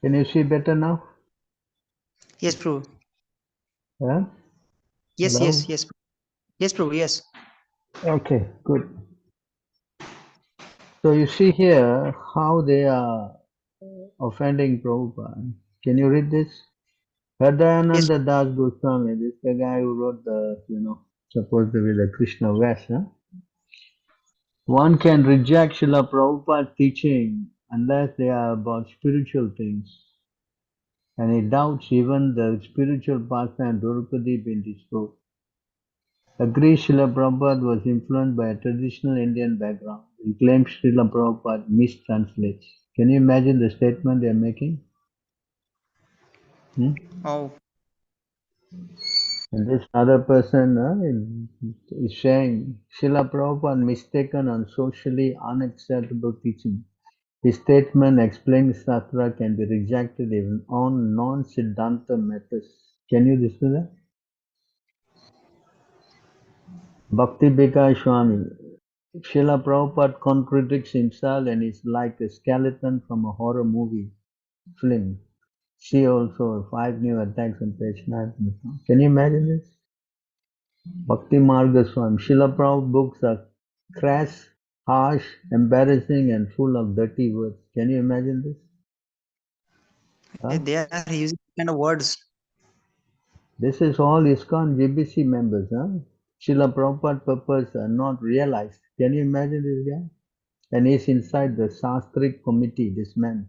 Speaker 2: Can you see better now?
Speaker 3: Yes, Prabhu.
Speaker 2: Yeah?
Speaker 3: Yes,
Speaker 2: Hello?
Speaker 3: yes, yes. Yes, Prabhu. Yes.
Speaker 2: Okay, good. So you see here how they are offending Prabhupada. Can you read this?
Speaker 3: Yes.
Speaker 2: Hridayananda Das Goswami, this is the guy who wrote the, supposed to be the Krishna verse. One can reject Srila Prabhupada's teaching unless they are about spiritual things. And he doubts even the spiritual pastime Draupadi in this book. Agrees Srila Prabhupada was influenced by a traditional Indian background. He claims Srila Prabhupada mistranslates. Can you imagine the statement they are making?
Speaker 3: Oh.
Speaker 2: And this other person is saying Srila Prabhupada mistaken on socially unacceptable teaching. His statement explaining Shastra can be rejected even on non-Siddhanta methods. Can you listen to that? Bhakti Vikas Swami. Srila Prabhupada contradicts himself and is like a skeleton from a horror movie film. See also 5 new attacks on page 9. Can you imagine this? Bhakti Marga Swami. Srila Prabhupada books are crass, harsh, embarrassing and full of dirty words. Can you imagine this?
Speaker 3: They are using kind of words.
Speaker 2: This is all ISKCON GBC members. Srila Prabhupada purpose are not realized. Can you imagine this guy? And he's inside the Shastric committee, this man.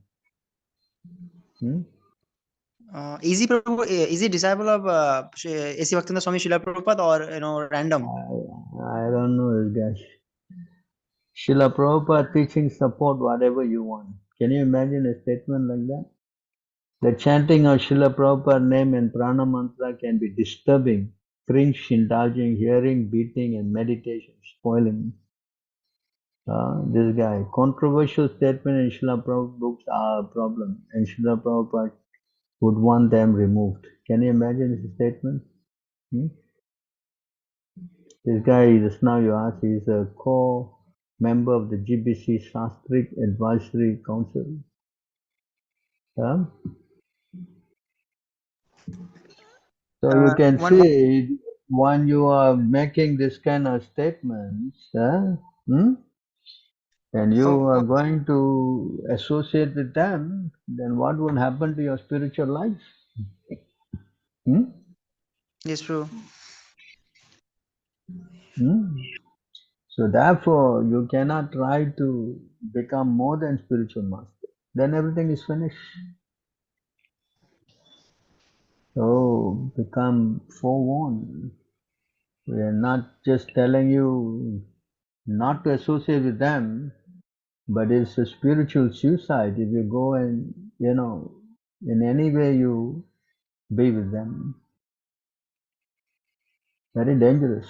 Speaker 3: Is he Prabhu? Is he disciple of A.C. Bhaktivinoda Swami Srila Prabhupada or random?
Speaker 2: I don't know this guy. Srila Prabhupada teaching support whatever you want. Can you imagine a statement like that? The chanting of Srila Prabhupada name and prana mantra can be disturbing, cringe, indulging, hearing, beating, and meditation, spoiling. This guy. Controversial statement in Srila Prabhupada books are a problem, and Srila Prabhupada would want them removed. Can you imagine his statement? This guy, just now you ask, he's a core member of the GBC Shastric Advisory Council. So you can see when you are making this kind of statements, and you are going to associate with them, then what will happen to your spiritual life?
Speaker 3: Yes, true.
Speaker 2: So therefore, you cannot try to become more than spiritual master. Then everything is finished. So become forewarned. We are not just telling you not to associate with them, but it's a spiritual suicide if you go and, in any way you be with them. Very dangerous.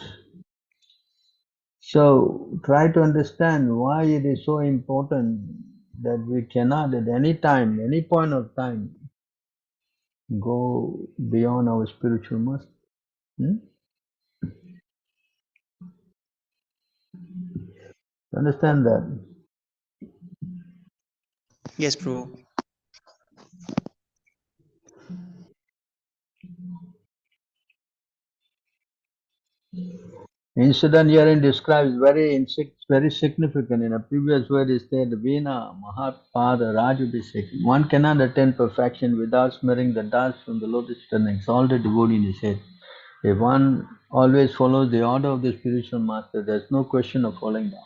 Speaker 2: So try to understand why it is so important that we cannot at any time, any point of time, go beyond our spiritual master. Understand that?
Speaker 3: Yes, Prabhu.
Speaker 2: Incident herein describes very significant. In a previous word is said, Veena Mahapada Rajabhisek. One cannot attain perfection without smearing the dust from the lotus and exalted devotee in his head. If one always follows the order of the spiritual master, there's no question of falling down.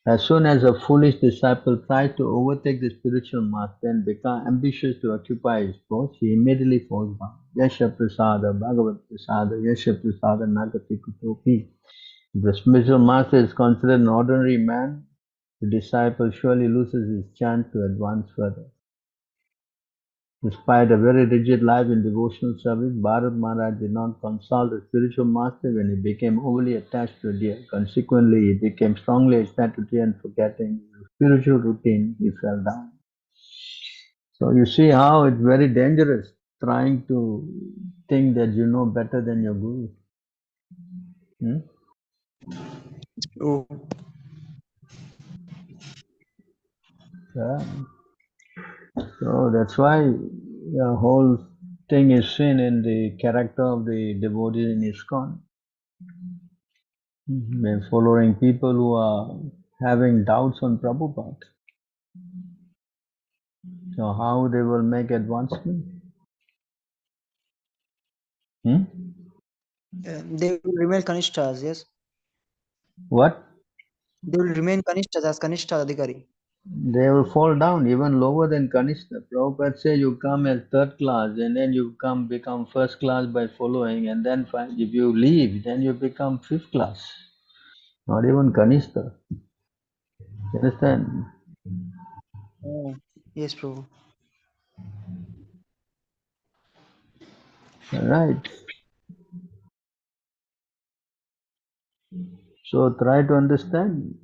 Speaker 2: As soon as a foolish disciple tries to overtake the spiritual master and become ambitious to occupy his post, he immediately falls down. Yasha prasada, bhagavat prasada, yasha prasada nagati kutopi. If the spiritual master is considered an ordinary man, the disciple surely loses his chance to advance further. Despite a very rigid life in devotional service, Bharat Maharaj did not consult the spiritual master when he became overly attached to a deer. Consequently, he became strongly statutory and forgetting the spiritual routine, he fell down. So you see how it's very dangerous trying to think that you know better than your guru. Hmm?
Speaker 3: Oh,
Speaker 2: Yeah. So that's why the whole thing is seen in the character of the devotee in ISKCON. We're following people who are having doubts on Prabhupada. So how they will make advancement? Hmm?
Speaker 3: they will remain Kanishtas, yes?
Speaker 2: What?
Speaker 3: They will remain Kanishtas as Kanishta Adhikari.
Speaker 2: They will fall down even lower than Kanishta. Prabhupada say you come as third class and then you become first class by following, and then if you leave, then you become fifth class. Not even Kanishta. You understand?
Speaker 3: Oh, yes, Prabhu.
Speaker 2: Right. So try to understand.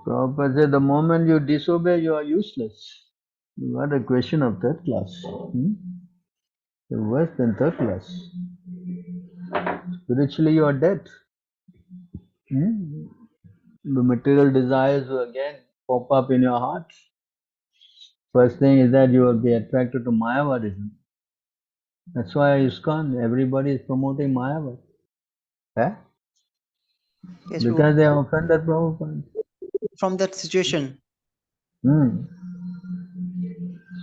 Speaker 2: Prabhupada said the moment you disobey, you are useless. You are a question of third class. You're worse than third class. Spiritually, you are dead. The material desires will again pop up in your heart. First thing is that you will be attracted to Mayavadism. That's why ISKCON, everybody is promoting Mayavad. Eh?
Speaker 3: Yes, Prabhu.
Speaker 2: Because they have offended Prabhupada.
Speaker 3: From that situation.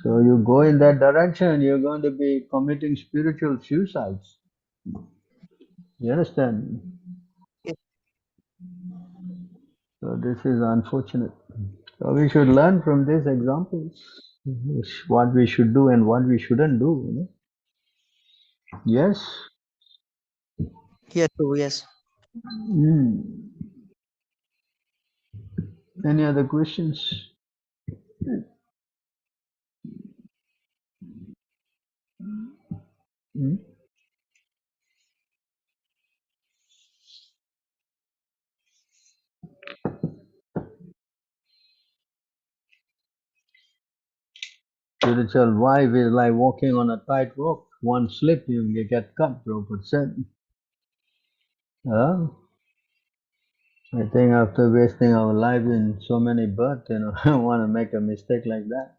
Speaker 2: So you go in that direction, you're going to be committing spiritual suicides. You understand?
Speaker 3: Yes,
Speaker 2: So this is unfortunate. So we should learn from these examples what we should do and what we shouldn't do. Yes.
Speaker 3: yes, Prabhu, yes.
Speaker 2: Any other questions? Hmm? Spiritual wife is like walking on a tightrope. One slip, you get cut, Prabhupada said. I think after wasting our life in so many births, I don't want to make a mistake like that.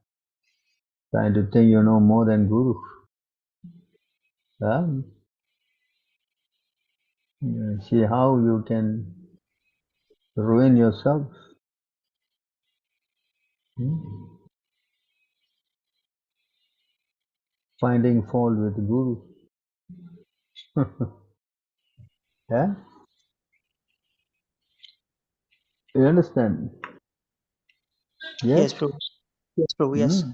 Speaker 2: Trying to think you know more than Guru. See how you can ruin yourself. Finding fault with Guru. Yeah? You understand? Yes?
Speaker 3: Yes, Prabhu. Yes, Prabhu, yes.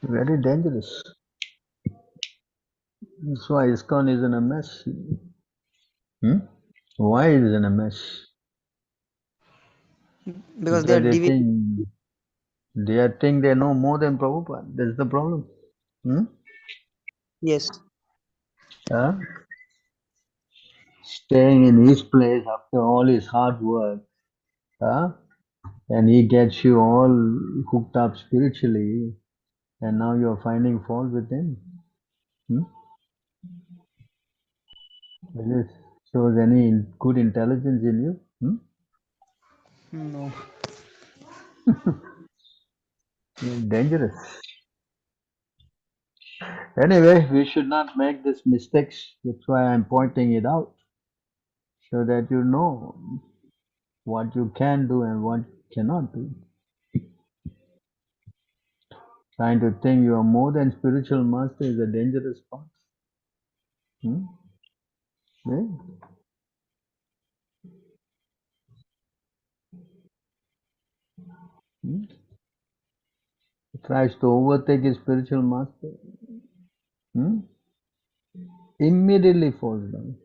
Speaker 2: Very dangerous. That's why ISKCON is in a mess. Why it is in a mess?
Speaker 3: Because they are
Speaker 2: Because
Speaker 3: deviating.
Speaker 2: they think they know more than Prabhupada. That's the problem.
Speaker 3: Yes,
Speaker 2: Staying in his place after all his hard work, and he gets you all hooked up spiritually, and now you're finding fault with him. Does this shows any good intelligence in you?
Speaker 3: no.
Speaker 2: Dangerous. Anyway, we should not make these mistakes. That's why I'm pointing it out, so that you know what you can do and what you cannot do. Trying to think you are more than spiritual master is a dangerous path. Yeah. Tries to overtake his spiritual master. Immediately falls down.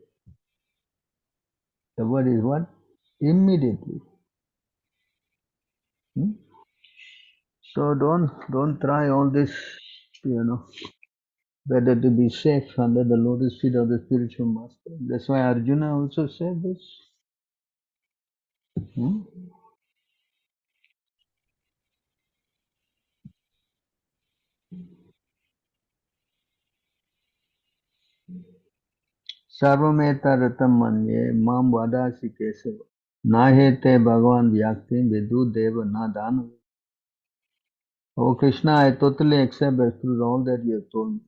Speaker 2: The word is what? Immediately. So don't try all this, better to be safe under the lotus feet of the spiritual master. That's why Arjuna also said this. Sarvameta ratam manye mam vadasi kesava. Nahete Bhagavan vyakti vidu deva nadana. Oh Krishna, I totally accept as through all that you have told me.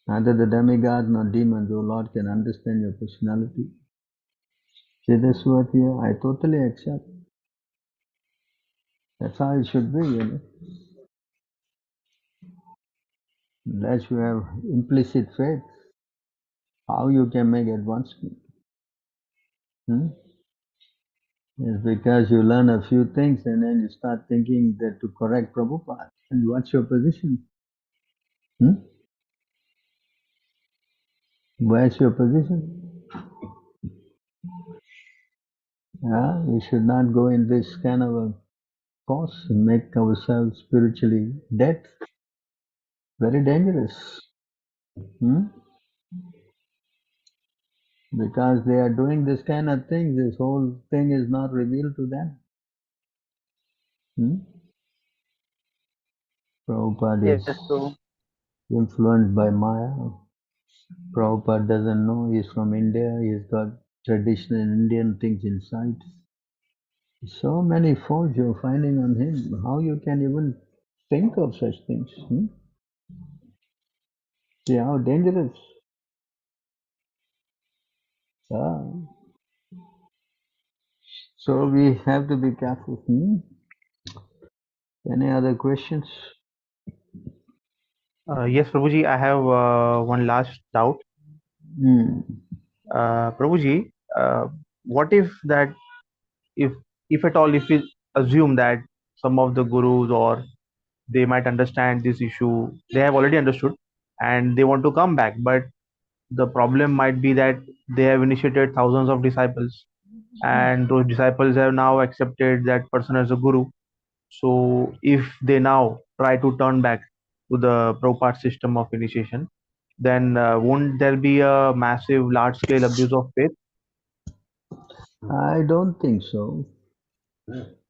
Speaker 2: Neither the demigods nor demons, O Lord, can understand your personality. See this word here? I totally accept. That's how it should be, Unless you have implicit faith, how you can make advancement? It's because you learn a few things and then you start thinking that to correct Prabhupada. And what's your position? Where's your position? We should not go in this kind of a course and make ourselves spiritually dead. Very dangerous. Because they are doing this kind of thing, this whole thing is not revealed to them. Prabhupada is influenced by Maya. Prabhupada doesn't know he's from India, he's got traditional Indian things inside. So many faults you're finding on him. How you can even think of such things? See how dangerous. So we have to be careful. Any other questions?
Speaker 1: Yes, Prabhuji, I have one last doubt. Prabhuji, what if that if at all if we assume that some of the gurus or they might understand this issue, they have already understood and they want to come back, but the problem might be that they have initiated thousands of disciples and those disciples have now accepted that person as a guru. So if they now try to turn back to the Prabhupada system of initiation, then won't there be a massive large scale abuse of faith?
Speaker 2: I don't think so.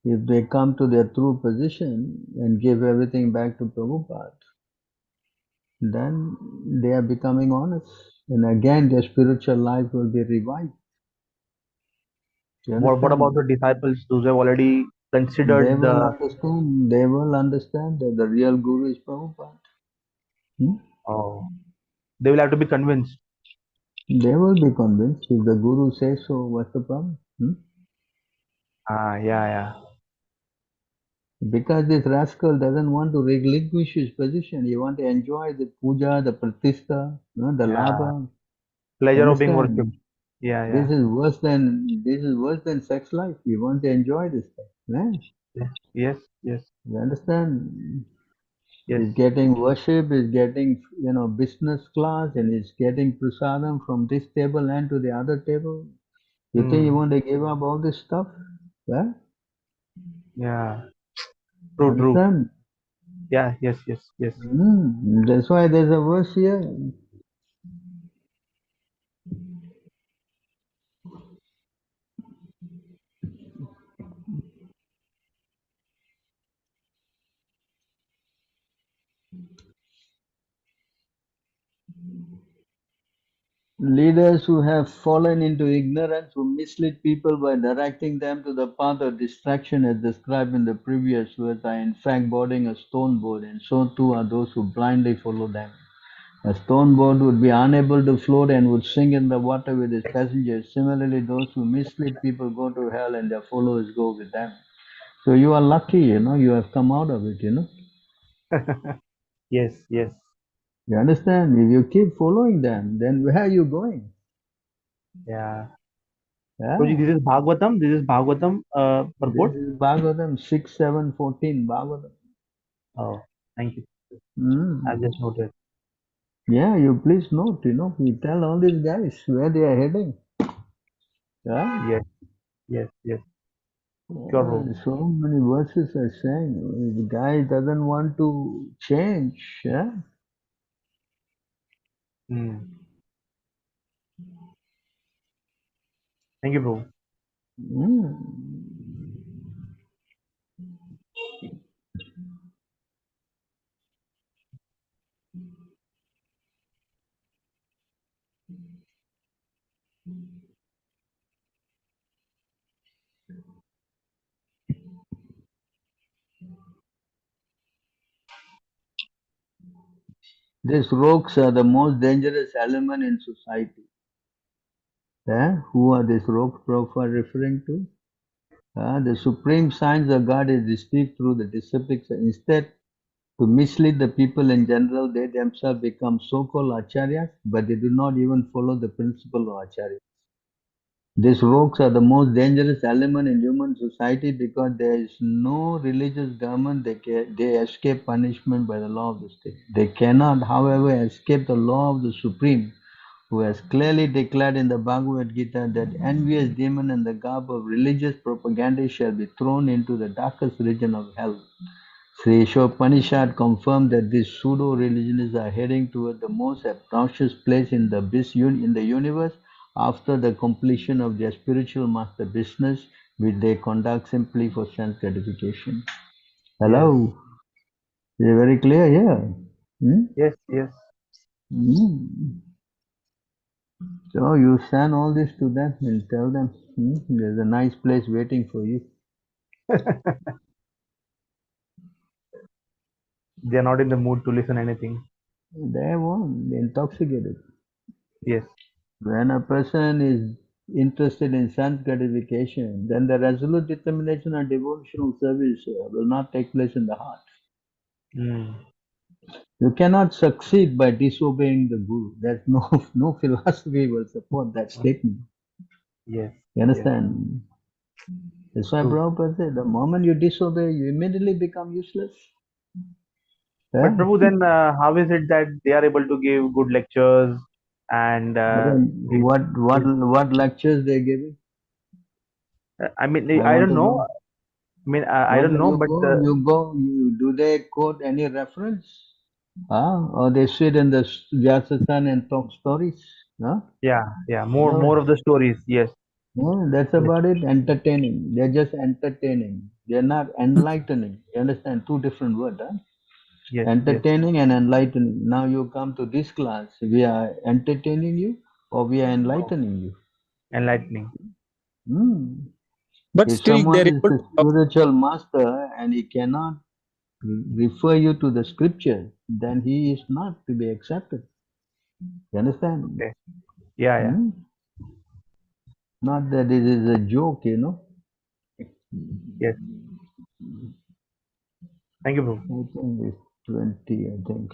Speaker 2: If they come to their true position and give everything back to Prabhupada, then they are becoming honest. And again, their spiritual life will be revived.
Speaker 1: What about the disciples, those who have already
Speaker 2: They
Speaker 1: considered
Speaker 2: will understand. They will understand that the real guru is Prabhupada.
Speaker 1: They will have to be convinced.
Speaker 2: They will be convinced. If the guru says so, what's the problem?
Speaker 1: Yeah.
Speaker 2: Because this rascal doesn't want to relinquish his position. He wants to enjoy the puja, the pratishta, the labha.
Speaker 1: Pleasure of being
Speaker 2: Understand?
Speaker 1: worshipped.
Speaker 2: This is worse than sex life. We want to enjoy this stuff. Right?
Speaker 1: Yes.
Speaker 2: You understand?
Speaker 1: Yes.
Speaker 2: He's getting worship, he's getting business class, and he's getting prasadam from this table and to the other table. You think you want to give up all this stuff? Yeah?
Speaker 1: Yeah. True.
Speaker 2: Understand?
Speaker 1: Yeah. Yes.
Speaker 2: That's why there's a verse here. Leaders who have fallen into ignorance, who mislead people by directing them to the path of distraction as described in the previous verse, are in fact boarding a stone boat, and so too are those who blindly follow them. A stone boat would be unable to float and would sink in the water with its passengers. Similarly, those who mislead people go to hell and their followers go with them. So you are lucky, you have come out of it,
Speaker 1: Yes, yes.
Speaker 2: You understand? If you keep following them, then where are you going?
Speaker 1: Yeah.
Speaker 2: Yeah?
Speaker 1: Guruji, this is Bhagavatam. This is Bhagavatam
Speaker 2: This
Speaker 1: purport.
Speaker 2: is Bhagavatam 6, 7, 14, Bhagavatam.
Speaker 1: Oh, thank you.
Speaker 2: Mm.
Speaker 1: I just noted.
Speaker 2: Yeah, you please note, you tell all these guys where they are heading. Yeah?
Speaker 1: Yes, yes, yes. Sure, bro.
Speaker 2: So many verses are saying the guy doesn't want to change. Yeah?
Speaker 1: Mm. Thank you, bro.
Speaker 2: Mm. These rogues are the most dangerous element in society. Yeah? Who are these rogues Prabhupada referring to? The supreme science of God is received through the disciples. Instead, to mislead the people in general, they themselves become so-called acharyas, but they do not even follow the principle of acharya. These rogues are the most dangerous element in human society because there is no religious government. They escape punishment by the law of the state. They cannot, however, escape the law of the Supreme, who has clearly declared in the Bhagavad Gita that envious demon in the garb of religious propaganda shall be thrown into the darkest region of hell. Sri Upanishad confirmed that these pseudo-religions are heading toward the most obnoxious place in the universe after the completion of their spiritual master business, which they conduct simply for sense gratification.
Speaker 1: Yes,
Speaker 2: Hello? Is it very clear here? Hmm?
Speaker 1: yes, yes.
Speaker 2: Hmm. So you send all this to them and tell them, there's a nice place waiting for you.
Speaker 1: They are not in the mood to listen anything.
Speaker 2: They won't, they're intoxicated.
Speaker 1: Yes,
Speaker 2: When a person is interested in sense gratification, then the resolute determination and devotional service will not take place in the heart.
Speaker 1: mm.
Speaker 2: You cannot succeed by disobeying the Guru. There's no no philosophy will support that statement.
Speaker 1: Yes,
Speaker 2: You
Speaker 1: yes.
Speaker 2: understand? That's why
Speaker 1: True.
Speaker 2: Prabhupada said, the moment you disobey, you immediately become useless.
Speaker 1: But
Speaker 2: Yeah?
Speaker 1: Prabhu, then how is it that they are able to give good lectures and they,
Speaker 2: What lectures they're giving?
Speaker 1: I mean,
Speaker 2: I
Speaker 1: I
Speaker 2: want
Speaker 1: don't
Speaker 2: to
Speaker 1: know.
Speaker 2: know.
Speaker 1: I mean, I
Speaker 2: Where
Speaker 1: don't
Speaker 2: do
Speaker 1: know, but
Speaker 2: do they quote any reference? Or they sit in the Vyasasana and talk stories? Huh?
Speaker 1: yeah, yeah, more
Speaker 2: No.
Speaker 1: of the stories. Yes,
Speaker 2: No, that's
Speaker 1: yes,
Speaker 2: about it. Entertaining. They're just entertaining. They're not enlightening. You understand? Two different words. Huh?
Speaker 1: yes, yes.
Speaker 2: Entertaining and enlightening. Now you come to this class. We are entertaining you or we are
Speaker 1: Oh,
Speaker 2: enlightening you.
Speaker 1: enlightening.
Speaker 2: Hmm.
Speaker 5: But
Speaker 2: If
Speaker 5: still,
Speaker 2: someone
Speaker 5: they're
Speaker 2: is
Speaker 5: able
Speaker 2: a
Speaker 5: to talk.
Speaker 2: spiritual master and he cannot refer you to the scripture, then he is not to be accepted. You understand?
Speaker 1: Okay. Yeah, yeah.
Speaker 2: Hmm? Not that it is a joke,
Speaker 1: Yes. Thank you, bro.
Speaker 2: I think it's 20, I think.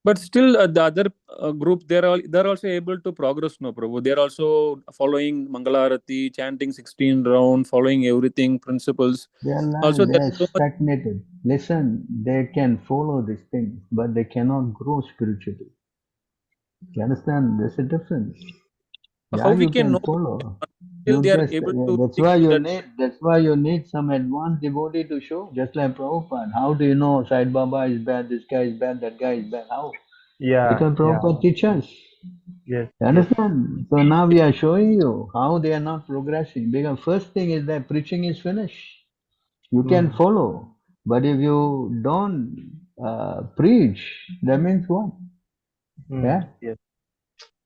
Speaker 5: But still, the other group, they're also able to progress, no, Prabhu. They're also following Mangalarati, chanting 16 round, following everything, principles. Also, there's
Speaker 2: They're
Speaker 5: so much.
Speaker 2: stagnated. Listen, they can follow these things, but they cannot grow spiritually. You understand? There's a difference.
Speaker 5: How
Speaker 2: Yeah,
Speaker 5: we
Speaker 2: you
Speaker 5: can
Speaker 2: can
Speaker 5: know
Speaker 2: follow.
Speaker 5: till
Speaker 2: You
Speaker 5: they are
Speaker 2: just
Speaker 5: able to
Speaker 2: that's
Speaker 5: stick
Speaker 2: why
Speaker 5: to
Speaker 2: you
Speaker 5: that?
Speaker 2: need some advanced devotee to show, just like Prabhupada. How do you know Sai Baba is bad, this guy is bad, that guy is bad? How?
Speaker 1: Yeah,
Speaker 2: Because
Speaker 1: yeah.
Speaker 2: Prabhupada teaches.
Speaker 1: Yes,
Speaker 2: You
Speaker 1: yes.
Speaker 2: understand? So now we are showing you how they are not progressing. Because first thing is that preaching is finished. You can
Speaker 1: Mm.
Speaker 2: follow. But if you don't preach, that means what?
Speaker 1: Mm.
Speaker 2: Yeah?
Speaker 1: Yes.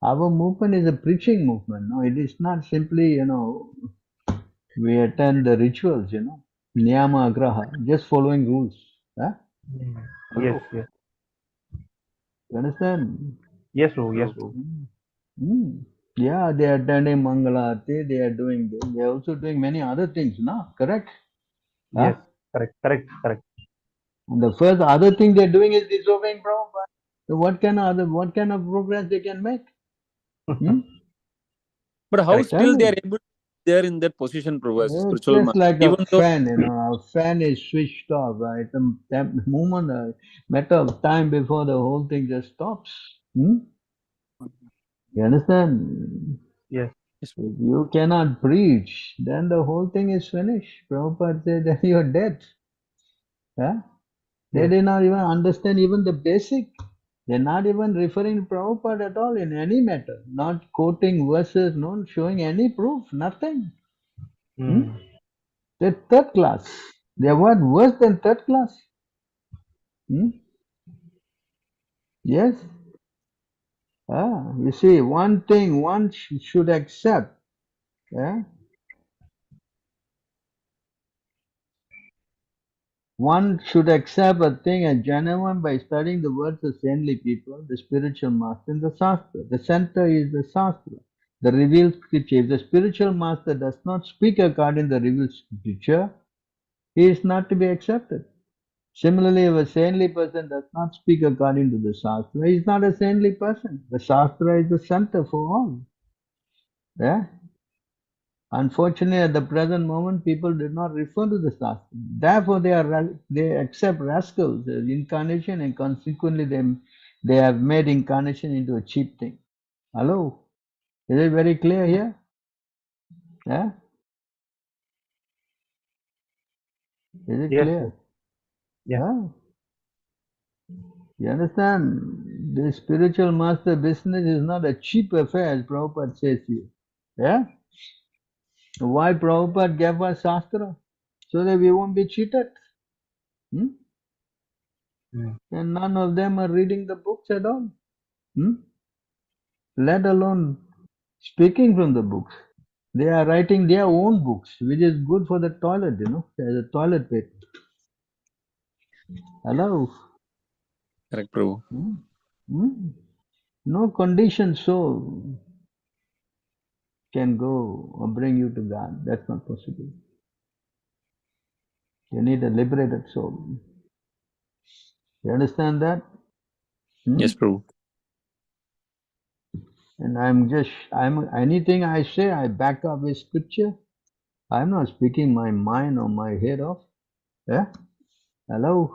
Speaker 2: Our movement is a preaching movement. No, it is not simply, we attend the rituals, niyama agraha, just following rules. Huh?
Speaker 1: Mm. Yes,
Speaker 2: Hello?
Speaker 1: yes.
Speaker 2: You understand?
Speaker 1: Yes, bro. Yes,
Speaker 2: So,
Speaker 1: bro.
Speaker 2: yeah, they are attending Mangalarti, they are doing this. They are also doing many other things, no? Correct? Huh?
Speaker 1: Yes. Correct, correct, correct.
Speaker 2: And the first other thing they're doing is disobeying Prabhupada. So what kind of progress they can make?
Speaker 5: But how
Speaker 1: Correct.
Speaker 5: still
Speaker 2: Tell
Speaker 5: they are
Speaker 2: me.
Speaker 5: able to be there in that position, Prabhu, as a
Speaker 2: It's
Speaker 5: spiritual
Speaker 2: just
Speaker 5: master?
Speaker 2: like
Speaker 5: Even
Speaker 2: a
Speaker 5: though,
Speaker 2: fan, a fan is switched off. Right? A matter of time before the whole thing just stops. You understand?
Speaker 1: Yes.
Speaker 2: If you cannot preach, then the whole thing is finished. Prabhupada said that you're dead. Yeah? They
Speaker 1: Yes.
Speaker 2: did not even understand even the basic. They're not even referring to Prabhupada at all in any matter. Not quoting verses, not showing any proof, nothing. They're third class. They're what? Worse than third class. Yes. You see, one thing one should accept. Yeah? One should accept a thing as genuine by studying the words of saintly people, the spiritual master, and the Shastra. The center is the Shastra, the revealed scripture. If the spiritual master does not speak according to the revealed scripture, he is not to be accepted. Similarly, if a saintly person does not speak according to the Shastra, he is not a saintly person. The Shastra is the center for all. Yeah? Unfortunately, at the present moment, people do not refer to the Shastra. Therefore, they accept rascals as incarnation, and consequently, they have made incarnation into a cheap thing. Hello, is it very clear here? Yeah, is it
Speaker 1: Yes.
Speaker 2: clear?
Speaker 1: Yeah.
Speaker 2: Yeah. You understand? The spiritual master business is not a cheap affair, as Prabhupada says here. Yeah. Why Prabhupada gave us Shastra? So that we won't be cheated. And none of them are reading the books at all. Let alone speaking from the books. They are writing their own books, which is good for the toilet, as a toilet paper. Hello?
Speaker 5: correct, Prabhu.
Speaker 2: No conditioned soul can go or bring you to God. That's not possible. You need a liberated soul. You understand that?
Speaker 5: Yes, Prabhu.
Speaker 2: And anything I say, I back up with scripture. I'm not speaking my mind or my head off. Yeah? Hello?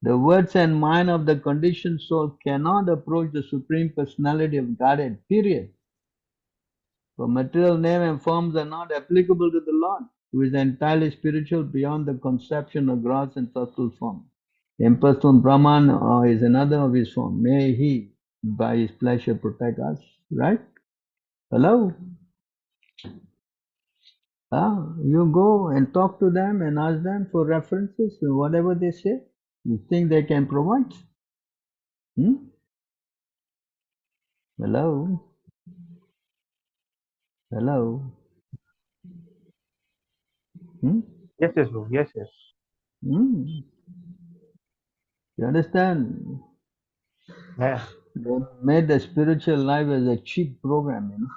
Speaker 2: The words and mind of the conditioned soul cannot approach the Supreme Personality of Godhead, period. For material name and forms are not applicable to the Lord, who is entirely spiritual beyond the conception of gross and subtle form. Impersonal Brahman is another of his form. May he, by his pleasure, protect us. Right? Hello? You go and talk to them and ask them for references, whatever they say. You think they can provide? Hello? Hello?
Speaker 1: Yes, yes, bro. Yes, yes.
Speaker 2: You understand?
Speaker 1: Yeah.
Speaker 2: They made the spiritual life as a cheap program,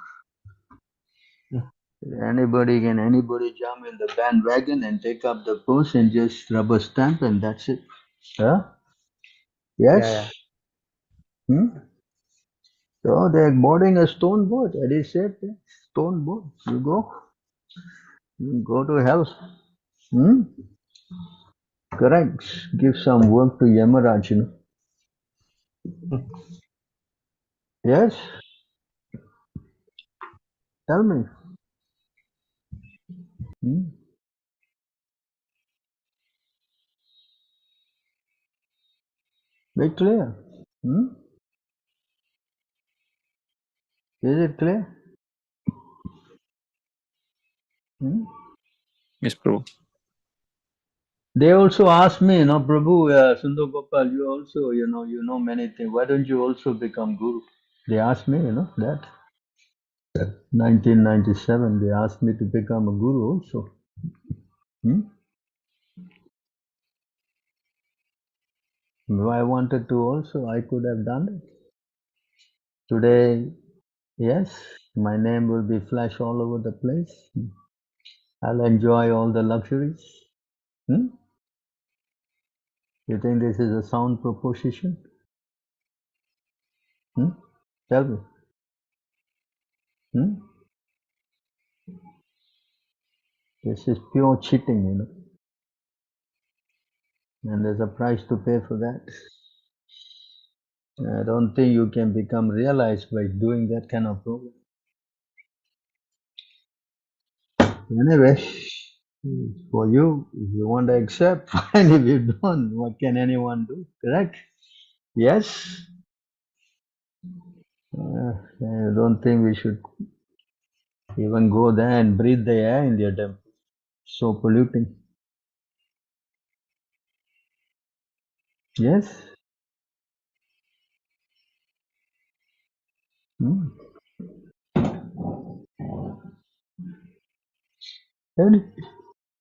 Speaker 2: Anybody jump in the bandwagon and take up the post and just rubber stamp and that's it. Huh? Yes? So they're boarding a stone boat. That is it. Stone boat. You go to hell. Correct. Give some work to Yamaraj, Yes? Tell me. Be clear. Is it clear?
Speaker 5: Yes, Prabhu.
Speaker 2: They also asked me, Prabhu, Sundar Gopāl, you also, you know many things. Why don't you also become guru? They asked me, that. 1997, they asked me to become a guru also. If I wanted to also, I could have done it. Today, yes, my name will be flash all over the place. I'll enjoy all the luxuries. You think this is a sound proposition? Tell me. This is pure cheating, and there's a price to pay for that. I don't think you can become realized by doing that kind of program. Anyway, for you, if you want to accept, fine. If you don't, what can anyone do? Correct? Yes? I don't think we should even go there and breathe the air in their temple. So polluting. Yes?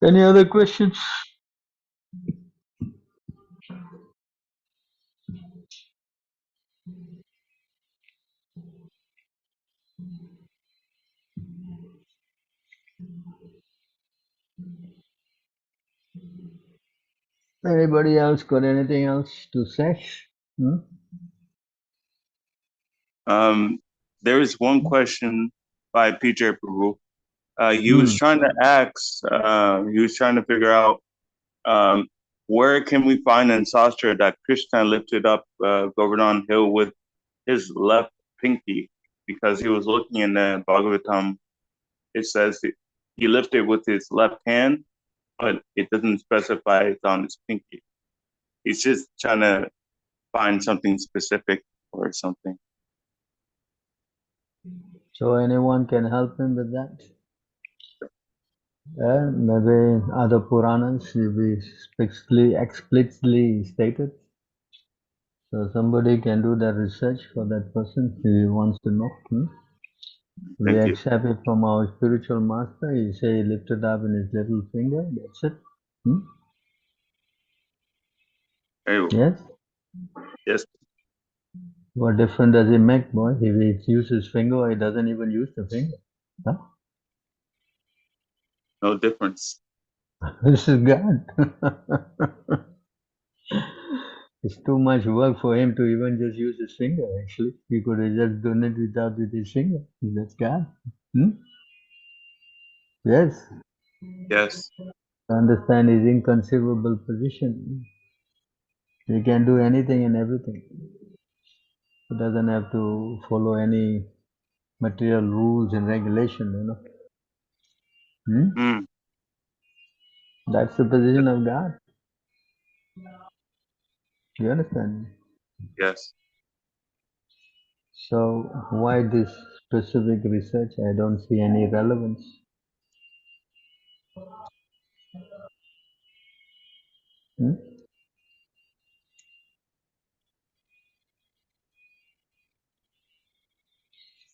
Speaker 2: Any other questions? Anybody else got anything else to say?
Speaker 4: There is one question by PJ Prabhu. He was trying to ask, he was trying to figure out where can we find in Sastra that Krishna lifted up Govardhan Hill with his left pinky, because he was looking in the Bhagavatam. It says he lifted with his left hand, but it doesn't specify it's on his pinky. He's just trying to find something specific or something.
Speaker 2: So anyone can help him with that? Maybe other Puranas will be explicitly stated. So somebody can do that research for that person if he wants to know. We accept it from our spiritual master. He say he lifted up in his little finger. That's it. Yes?
Speaker 4: Yes.
Speaker 2: What difference does it make, boy? If he uses his finger or he doesn't even use the finger? Huh?
Speaker 4: No difference.
Speaker 2: This is God. It's too much work for him to even just use his finger, actually. He could have just done it with his finger. That's God. Yes.
Speaker 4: Yes.
Speaker 2: Understand his inconceivable position. He can do anything and everything. He doesn't have to follow any material rules and regulation, That's the position of God. You understand?
Speaker 4: Yes.
Speaker 2: So why this specific research? I don't see any relevance.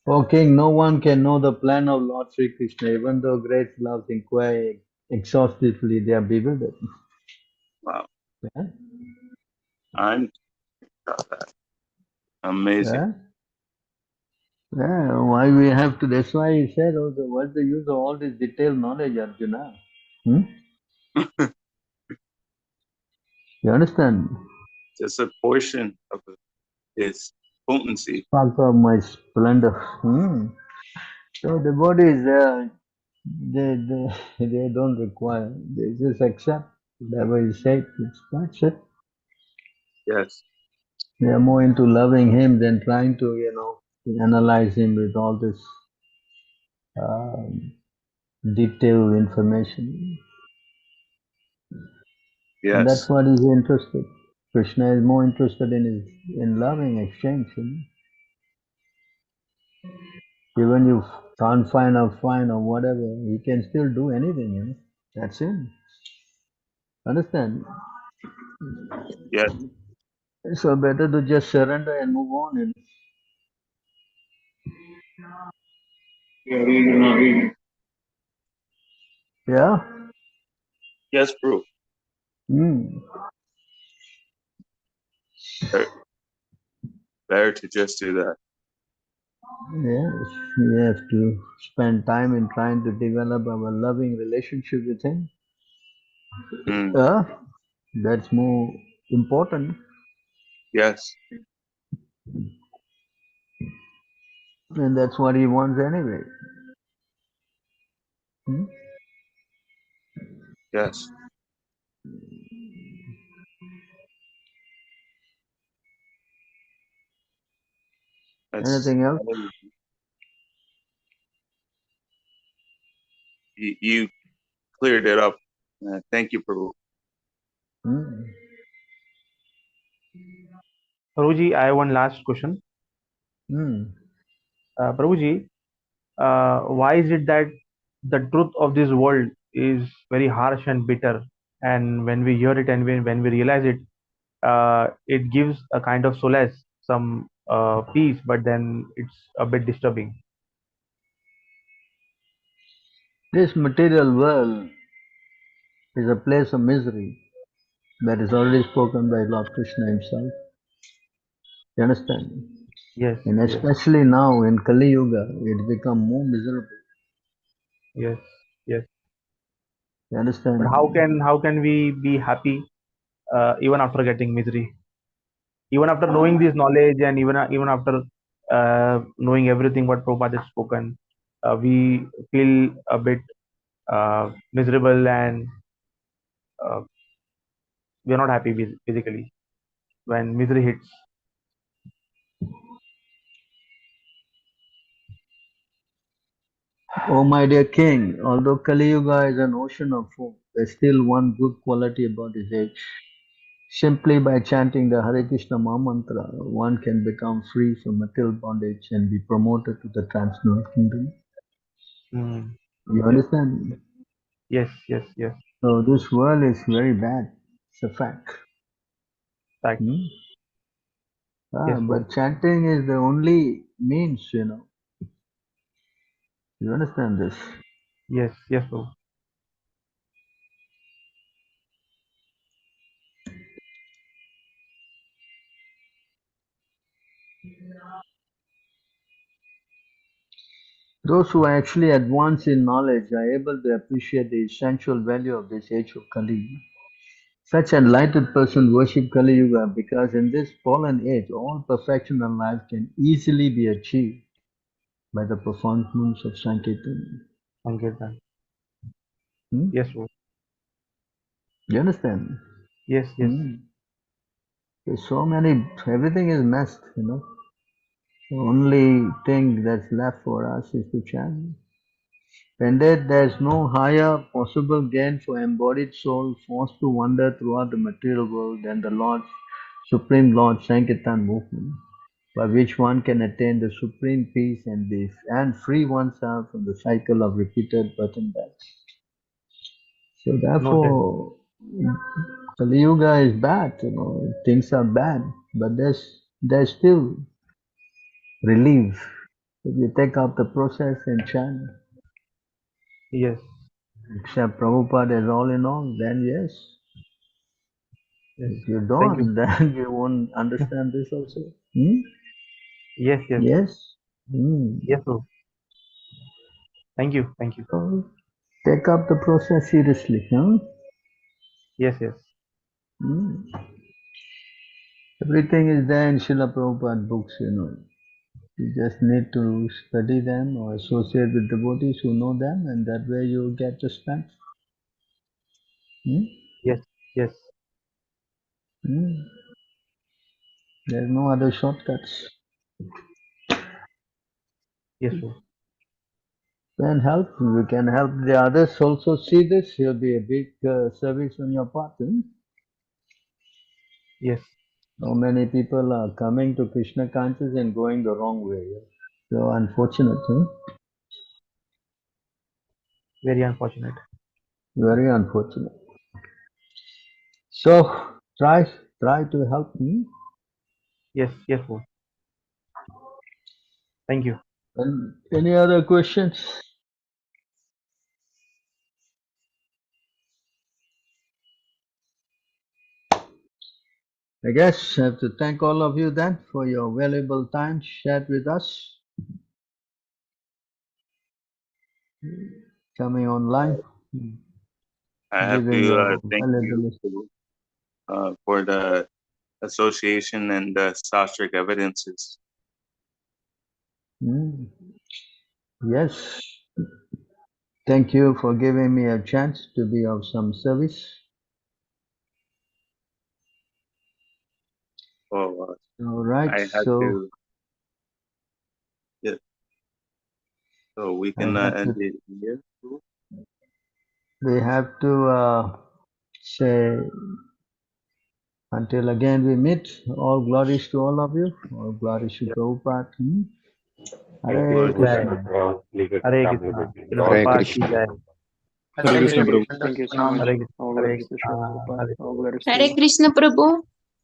Speaker 2: O King, no one can know the plan of Lord Sri Krishna, even though great loves inquire exhaustively, they are bewildered.
Speaker 4: Wow.
Speaker 2: Yeah?
Speaker 4: I'm amazing.
Speaker 2: Yeah, why we have to, that's why he said, what's the use of all this detailed knowledge, Arjuna? You understand?
Speaker 4: Just a portion of its potency.
Speaker 2: Spark of my splendor. So the bodies, they don't require, they just accept whatever he said, that's it.
Speaker 4: Yes.
Speaker 2: They are more into loving him than trying to, analyze him with all this detailed information.
Speaker 4: Yes.
Speaker 2: And that's what he's interested. Krishna is more interested in loving exchange. Even you can't find or whatever, he can still do anything. That's him. Understand?
Speaker 4: Yes.
Speaker 2: So better to just surrender and move on. Yeah?
Speaker 4: Yes, bro. Better to just do that.
Speaker 2: Yes, we have to spend time in trying to develop our loving relationship with him. That's more important.
Speaker 4: Yes.
Speaker 2: And that's what he wants anyway.
Speaker 4: Yes.
Speaker 2: Anything else?
Speaker 4: You cleared it up. Thank you, Prabhu.
Speaker 1: Prabhuji, I have one last question. Prabhuji, why is it that the truth of this world is very harsh and bitter, and when we hear it and when we realize it, it gives a kind of solace, some peace, but then it's a bit disturbing.
Speaker 2: This material world is a place of misery that is already spoken by Lord Krishna himself. You understand?
Speaker 1: Yes.
Speaker 2: And
Speaker 1: Yes.
Speaker 2: especially now in Kali Yuga, it become more miserable.
Speaker 1: Yes. Yes.
Speaker 2: You understand?
Speaker 1: But how can we be happy even after getting misery? Even after knowing this knowledge, and even after knowing everything what Prabhupada has spoken, we feel a bit miserable, and uh, we are not happy physically when misery hits.
Speaker 2: Oh my dear king, although Kali Yuga is an ocean of foam, there's still one good quality about this age. Simply by chanting the Hare Krishna Mahamantra, one can become free from material bondage and be promoted to the transcendental kingdom. You understand?
Speaker 1: Yes, yes, yes.
Speaker 2: So this world is very bad. It's a fact.
Speaker 1: Fact. Yes,
Speaker 2: But chanting is the only means, you know. You understand this?
Speaker 1: Yes, yes, bro.
Speaker 2: Those who are actually advanced in knowledge are able to appreciate the essential value of this age of Kali. Such enlightened person worship Kali Yuga because in this fallen age, all perfection in life can easily be achieved by the performance of Sankirtan.
Speaker 1: Sankirtan. Yes, bro.
Speaker 2: You understand?
Speaker 1: Yes, yes.
Speaker 2: There's so many, everything is messed, you know. The only thing that's left for us is to chant. When there's no higher possible gain for embodied soul forced to wander throughout the material world than the Supreme Lord Sankirtan movement, by which one can attain the supreme peace and bliss and free oneself from the cycle of repeated birth and death. So therefore, Kali Yuga is bad, you know, things are bad, but there's still relief if you take up the process and chant.
Speaker 1: Yes.
Speaker 2: Except Prabhupada is all in all, then yes.
Speaker 1: Yes.
Speaker 2: If you
Speaker 1: Thank you.
Speaker 2: don't, then you won't understand this also.
Speaker 1: Yes, yes.
Speaker 2: Yes.
Speaker 1: Yes, bro. Thank you. Thank you.
Speaker 2: So take up the process seriously. Huh?
Speaker 1: Yes, yes.
Speaker 2: Everything is there in Srila Prabhupada books, you know. You just need to study them or associate with devotees who know them, and that way you get the strength.
Speaker 1: Yes, yes.
Speaker 2: There's no other shortcuts.
Speaker 1: Yes, bro.
Speaker 2: Then help. You can help the others also see this. It'll be a big service on your part.
Speaker 1: Yes.
Speaker 2: So many people are coming to Krishna consciousness and going the wrong way. So unfortunate.
Speaker 1: Very unfortunate.
Speaker 2: Very unfortunate. So try to help me.
Speaker 1: Yes, yes, bro. Thank you.
Speaker 2: And any other questions? I guess I have to thank all of you then for your valuable time shared with us. Coming online.
Speaker 4: I have to thank you for the association and the Sastric evidences.
Speaker 2: Yes. Thank you for giving me a chance to be of some service.
Speaker 4: Oh,
Speaker 2: All right.
Speaker 4: I had to. Yeah. So we can end it here.
Speaker 2: We have to say, until again we meet, all glories to all of you. All glories to Prabhupada. Hare Krishna.
Speaker 1: Hare Krishna.
Speaker 7: Hare
Speaker 1: Prabhupada
Speaker 7: Krishna.
Speaker 1: ki jai.
Speaker 5: Hare Krishna, Prabhu.
Speaker 3: Thank you so
Speaker 1: Hare
Speaker 3: much.
Speaker 1: Krishna.
Speaker 5: All
Speaker 1: Hare
Speaker 5: glories to Srila
Speaker 1: Krishna.
Speaker 5: Prabhupada.
Speaker 1: Hare
Speaker 5: All glories to
Speaker 8: Hare Krishna Prabhu.